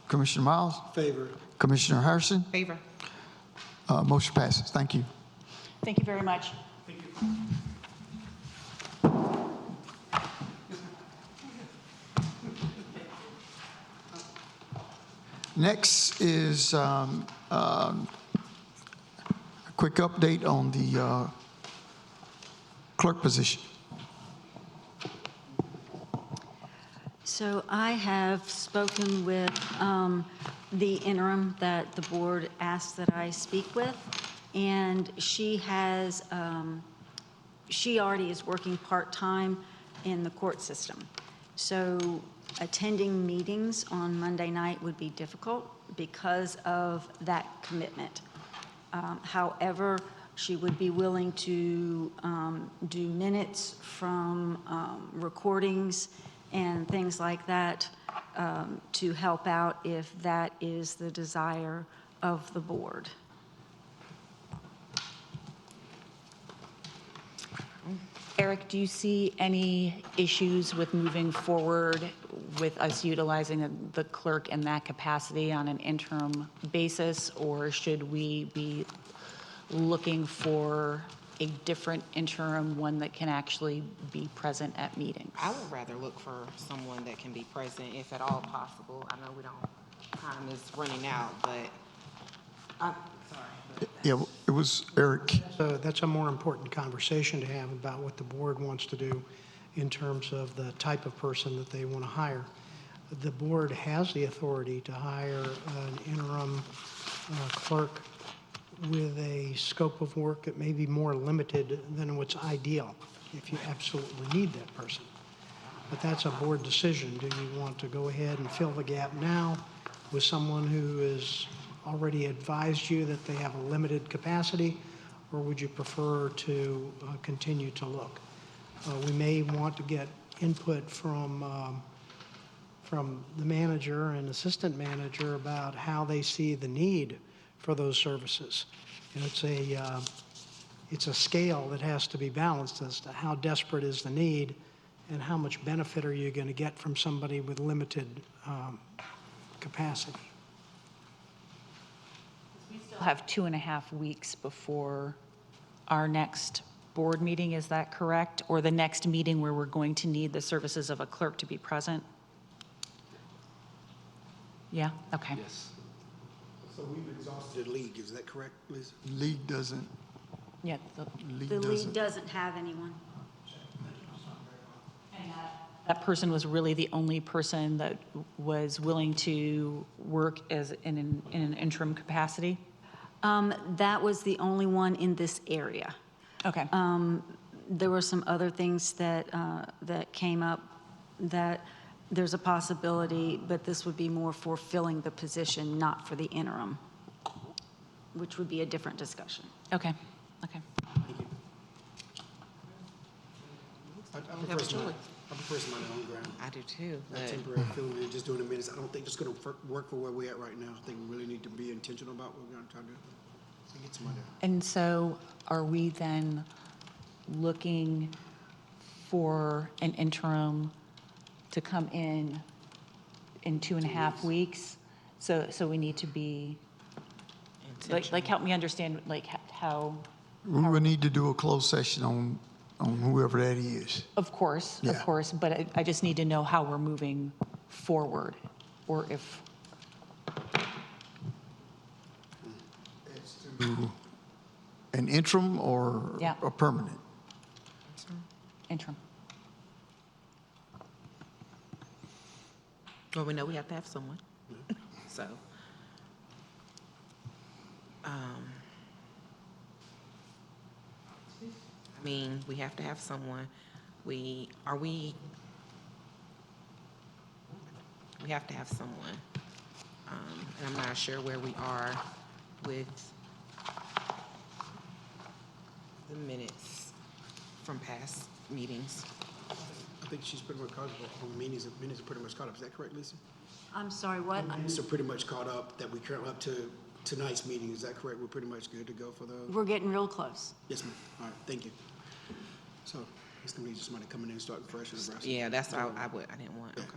Commissioner Miles? Favor. Commissioner Harrison? Favor. Motion passes. Thank you. Thank you very much. Thank you. Next is a quick update on the clerk position. So I have spoken with the interim that the board asked that I speak with, and she already is working part-time in the court system. So attending meetings on Monday night would be difficult because of that commitment. However, She would be willing to do minutes from recordings and things like that to help out if that is the desire of the board. Eric, do you see any issues with moving forward with us utilizing the clerk in that capacity on an interim basis? Or should we be looking for a different interim, one that can actually be present at meetings? I would rather look for someone that can be present if at all possible. I know we don't, time is running out, but I'm sorry. Yeah, it was Eric. So that's a more important conversation to have about what the board wants to do in terms of the type of person that they want to hire. The board has the authority to hire an interim clerk with a scope of work that may be more limited than what's ideal if you absolutely need that person. But that's a board decision. Do you want to go ahead and fill the gap now with someone who has already advised you that they have a limited capacity, or would you prefer to continue to look? We may want to get input from the manager and assistant manager about how they see the need for those services. And it's a scale that has to be balanced as to how desperate is the need and how much benefit are you going to get from somebody with limited capacity. We still have 2.5 weeks before our next board meeting, is that correct? Or the next meeting where we're going to need the services of a clerk to be present? Yeah, okay. Yes. So we've exhausted the league, is that correct, Lisa? League doesn't, Yeah, The league league doesn't. doesn't have anyone. that person was really the only person that was willing to work as in an interim capacity? That was the only one in this area. Okay. There were some other things that came up that there's a possibility, but this would be more for filling the position, not for the interim, which would be a different discussion. Okay, okay. have a choice. I prefer somebody on the ground. I do too, That but temporary feeling and just doing the minutes, I don't think it's gonna work for where we're at right now. I think we really need to be intentional about what we're gonna try to do. So get somebody. And so are we then looking for an interim to come in 2.5 weeks? So we need to be, like help me understand, like how, We would need to do a closed session on whoever that is. of course, Yeah. but I just need to know how we're moving forward, or if, An interim or Yeah. a permanent? interim. well, we know we have to have someone. So, I mean, we have to have someone. We have to have someone. And I'm not sure where we are with the minutes from past meetings. I think she's pretty much caught up on minutes are pretty much caught up. Is that correct, Lisa? I'm sorry, what? Minutes are pretty much caught up that we currently up to tonight's meeting. Is that correct? We're pretty much good to go for those? We're getting real close. Yes, ma'am. All right, thank you. So it's gonna be just somebody coming in and starting fresh and fresh. Yeah, that's what I didn't want, okay.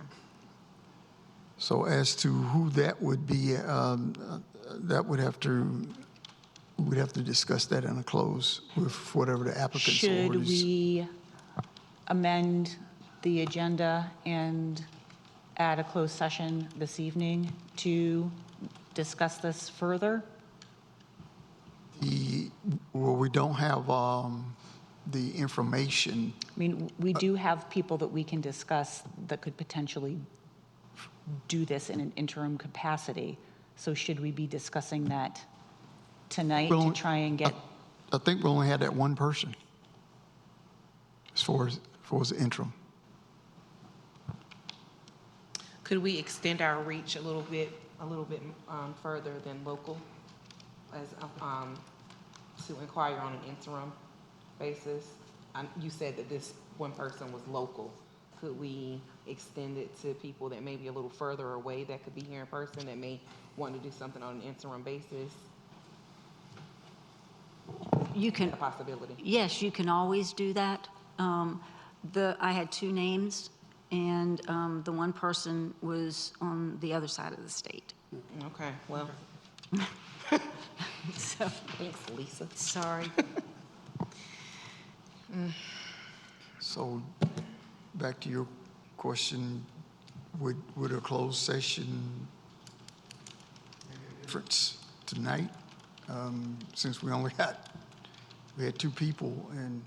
So as to who that would be, that would have to, we'd have to discuss that in a close with whatever the applicant's Should orders. we amend the agenda and add a closed session this evening to discuss this further? Well, we don't have the information. I mean, we do have people that we can discuss that could potentially do this in an interim capacity. So should we be discussing that tonight to Well, try and get, I think we only had that one person as far as the interim. Could we extend our reach a little bit further than local? As, to inquire on an interim basis. You said that this one person was local. Could we extend it to people that may be a little further away that could be here in person that may want to do something on an interim basis? You Is can, that a possibility? yes, you can always do that. I had 2 names, and the one person was on the other side of the state. Okay, well, So, thanks, Lisa. sorry. So, back to your question, would a closed session make a difference tonight? Since we had 2 people, and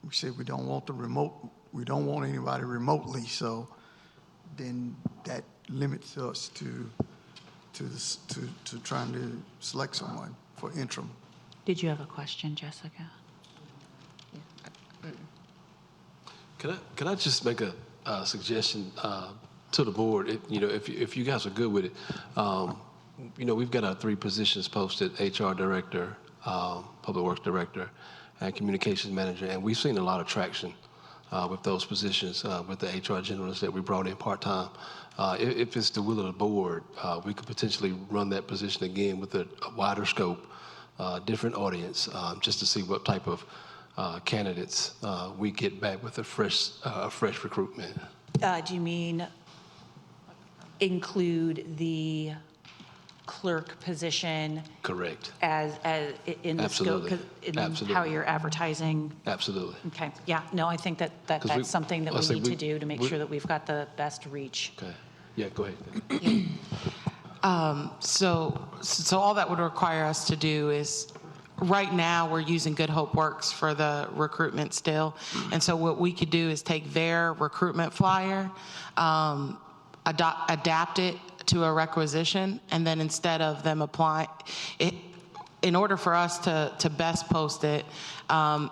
we said we don't want anybody remotely, so then that limits us to trying to select someone for interim. Did you have a question, Jessica? Can I just make a suggestion to the board? If you guys are good with it, we've got our 3 positions posted: HR director, public works director, and communications manager, and we've seen a lot of traction with those positions with the HR generalist that we brought in part-time. If it's the will of the board, we could potentially run that position again with a wider scope, different audience, just to see what type of candidates we get back with a fresh recruitment. Do you mean include the clerk position Correct. as in the scope? Absolutely. 'Cause in Absolutely. how you're advertising? Absolutely. Okay, yeah, no, I think 'Cause that's something that we let's say need to do to make we- sure that we've got the best reach. Okay. Yeah, go ahead. So all that would require us to do is, right now, we're using Good Hope Works for the recruitment still. And so what we could do is take their recruitment flyer, adapt it to a requisition, and then instead of them applying, in order for us to best post it,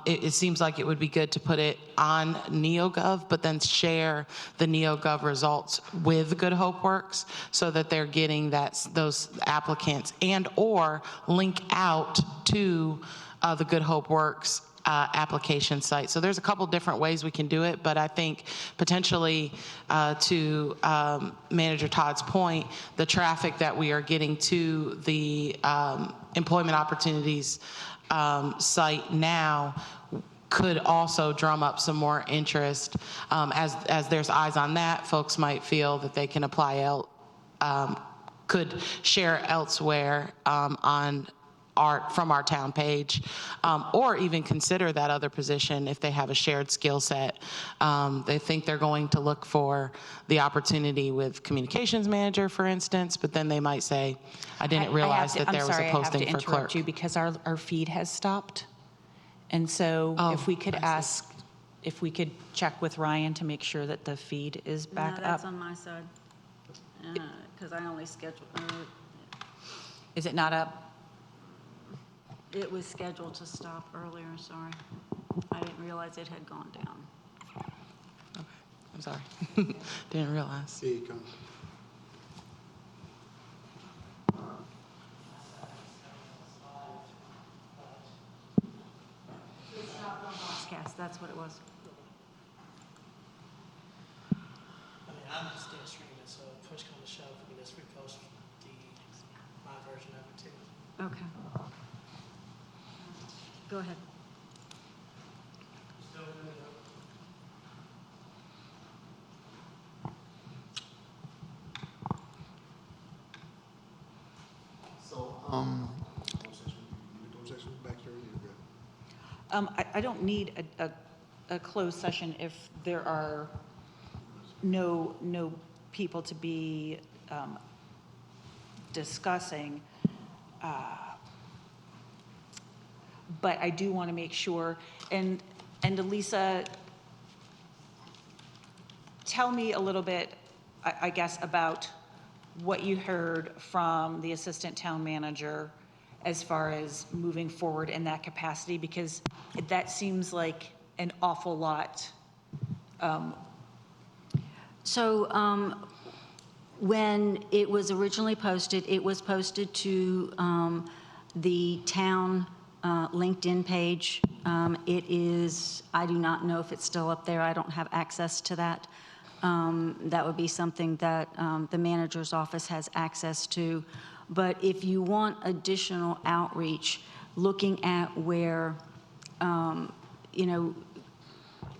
it seems like it would be good to put it on NeoGov, but then share the NeoGov results with Good Hope Works so that they're getting those applicants, and or link out to the Good Hope Works application site. So there's a couple different ways we can do it, but I think potentially to Manager Todd's point, the traffic that we are getting to the employment opportunities site now could also drum up some more interest. As there's eyes on that, folks might feel that they can apply could share elsewhere from our town page, or even consider that other position if they have a shared skill set. They think they're going to look for the opportunity with communications manager, for instance, but then they might say, I didn't realize that there was a posting for I'm sorry, I have to clerk. interrupt you because our feed has stopped. And so if we could if we could check with Ryan to make sure that the feed is back No, that's up. on my side, because I only scheduled, Is it not up? it was scheduled to stop earlier, sorry. I didn't realize it had gone down. I'm sorry. Didn't realize. Here you come. Cast, that's what it was. I mean, I'm just still streaming, so push come to shove, we can just repost my version of it too. Okay. Go ahead. So, I don't need a closed session if there are no people to be discussing. But I do want to make sure, and Elisa, tell me a little bit, I guess, about what you heard from the assistant town manager as far as moving forward in that capacity, because that seems like an awful lot. So when it was originally posted, it was posted to the town LinkedIn page. It is, I do not know if it's still up there. I don't have access to that. That would be something that the manager's office has access to. But if you want additional outreach, looking at where,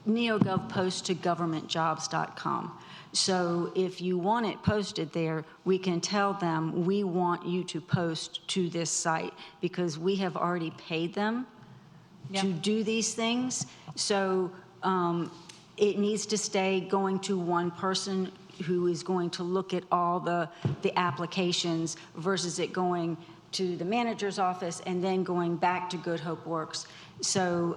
NeoGov posts to governmentjobs.com. So if you want it posted there, we can tell them, we want you to post to this site because we have already paid them to do these things. So it needs to stay going to one person who is going to look at all the applications versus it going to the manager's office and then going back to Good Hope Works. So,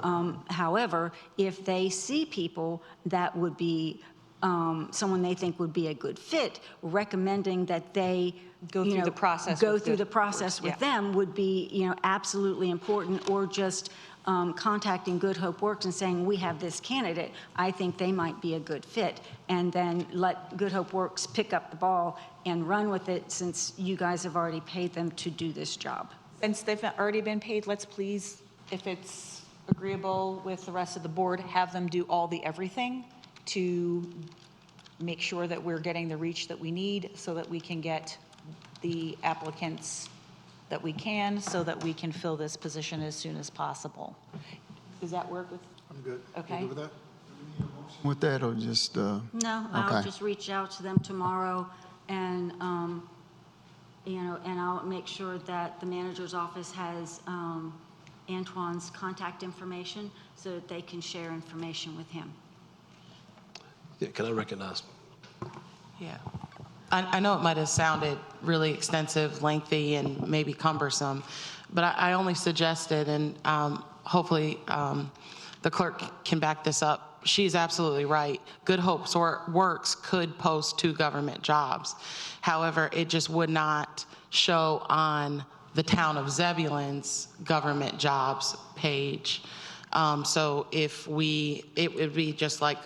however, if they see people that would be someone they think would be a good fit, recommending that they Go through the process go with through Good the process with Yeah. them would be absolutely important, or just contacting Good Hope Works and saying, we have this candidate, I think they might be a good fit, and then let Good Hope Works pick up the ball and run with it, since you guys have already paid them to do this job. Since they've already been paid, let's please, if it's agreeable with the rest of the board, have them do all the everything to make sure that we're getting the reach that we need so that we can get the applicants that we can, so that we can fill this position as soon as possible. Does that work with? I'm good. Okay. You good with that? With that, or just, No, I'll Okay. just reach out to them tomorrow, and, and I'll make sure that the manager's office has Antoine's contact information so that they can share information with him. Yeah, can I recognize? Yeah. I know it might have sounded really extensive, lengthy, and maybe cumbersome, but I only suggested, and hopefully the clerk can back this up. She's absolutely right. Good Hope Works could post to government jobs. However, it just would not show on the town of Zebulon's government jobs page. So it would be just like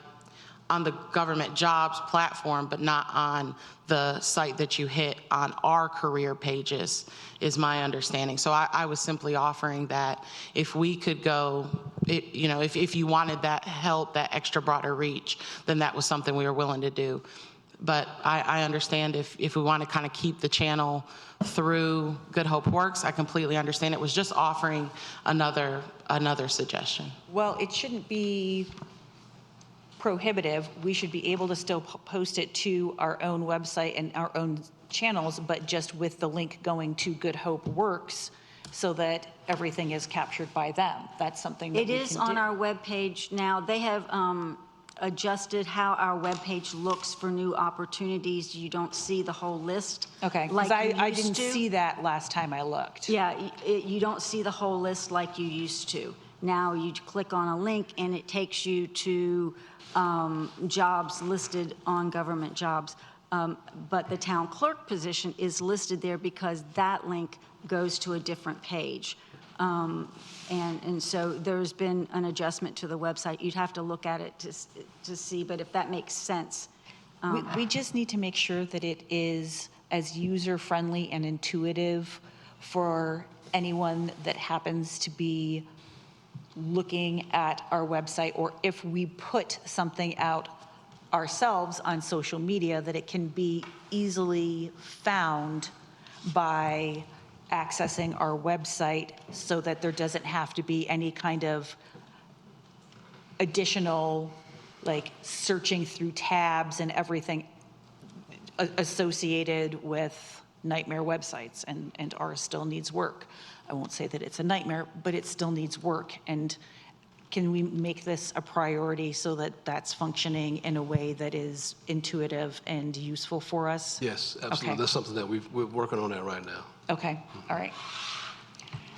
on the government jobs platform, but not on the site that you hit on our career pages, is my understanding. So I was simply offering that if we could go, if you wanted that help, that extra broader reach, then that was something we were willing to do. But I understand if we want to kind of keep the channel through Good Hope Works, I completely understand. It was just offering another suggestion. Well, it shouldn't be prohibitive. We should be able to still post it to our own website and our own channels, but just with the link going to Good Hope Works so that everything is captured by them. That's something that It we is can on do. our webpage now. They have adjusted how our webpage looks for new opportunities. You don't see the whole list. Okay, like because you I used didn't to. see that last time I looked. Yeah, you don't see the whole list like you used to. Now you click on a link and it takes you to jobs listed on government jobs. But the town clerk position is listed there because that link goes to a different page. And so there's been an adjustment to the website. You'd have to look at it to see, but if that makes sense. We just need to make sure that it is as user-friendly and intuitive for anyone that happens to be looking at our website, or if we put something out ourselves on social media, that it can be easily found by accessing our website, so that there doesn't have to be any kind of additional, like, searching through tabs and everything associated with nightmare websites, and ours still needs work. I won't say that it's a nightmare, but it still needs work. And can we make this a priority so that that's functioning in a way that is intuitive and useful for us? Yes, absolutely. Okay. That's something that we're working on that right now. Okay, all right.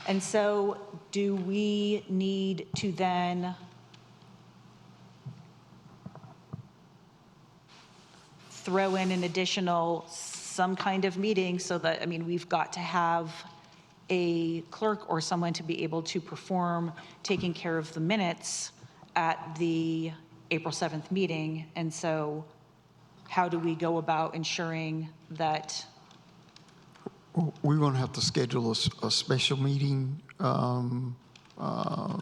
And so do we need to then throw in an additional, some kind of meeting so that, I mean, we've got to have a clerk or someone to be able to perform taking care of the minutes at the April 7th meeting. And so how do we go about ensuring that We're going to have to schedule a special meeting for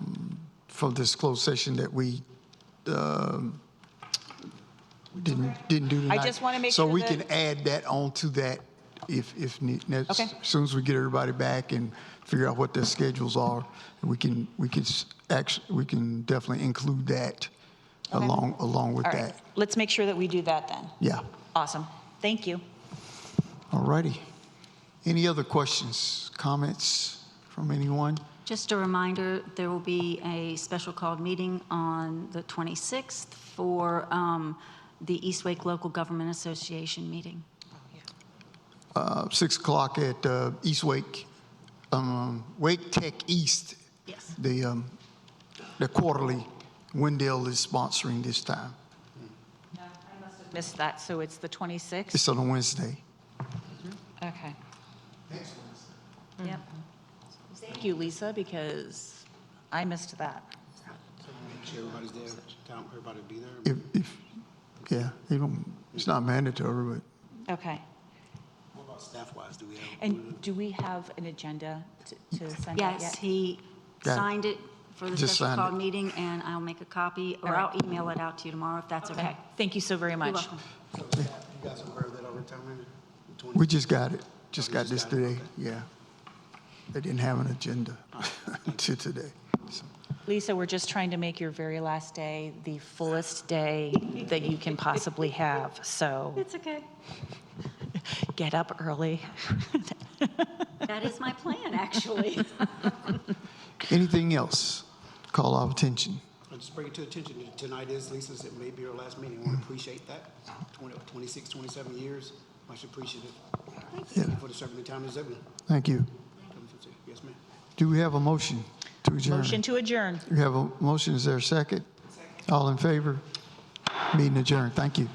this closed session that we didn't do tonight. I just wanna make So sure we that- can add that onto that if need. Okay. As soon as we get everybody back and figure out what their schedules are, we can definitely include that Okay. along with All right, that. let's make sure that we do that then. Yeah. Awesome. Thank you. All righty. Any other questions, comments from anyone? Just a reminder, there will be a special called meeting on the 26th for the East Wake Local Government Association meeting. 6 o'clock at East Wake, Wake Tech East. Yes. The quarterly, Wendell is sponsoring this time. Missed that, so it's the 26th? It's on a Wednesday. Okay. Yep. Thank you, Lisa, because I missed that. Make sure everybody's there, everybody be there. Yeah, it's not mandatory, but Okay. What about staff-wise, do we have? And do we have an agenda to send out yet? Yes, he Got it. signed it for the Just special signed called it. meeting, and I'll make a copy, or All right. I'll email it out to you tomorrow if that's okay. Thank you so very You're much. welcome. You guys aware of that already, Town Manager? we just got it. Just Oh, you got just this got it, today, yeah. They didn't have an agenda to today. So, Lisa, we're just trying to make your very last day the fullest day that you can possibly have, so It's okay. get up early. That is my plan, actually. Anything else? Call our attention. I'll just bring it to attention, that tonight is Lisa's, it may be her last meeting, I want to appreciate that. 26, 27 years, much appreciative. Thank you for the serving the town of Zebulon. Thank you. Yes, ma'am. Do we have a motion to adjourn? Motion to adjourn. We have a motion. Is there a second? All in favor? Meeting adjourned. Thank you.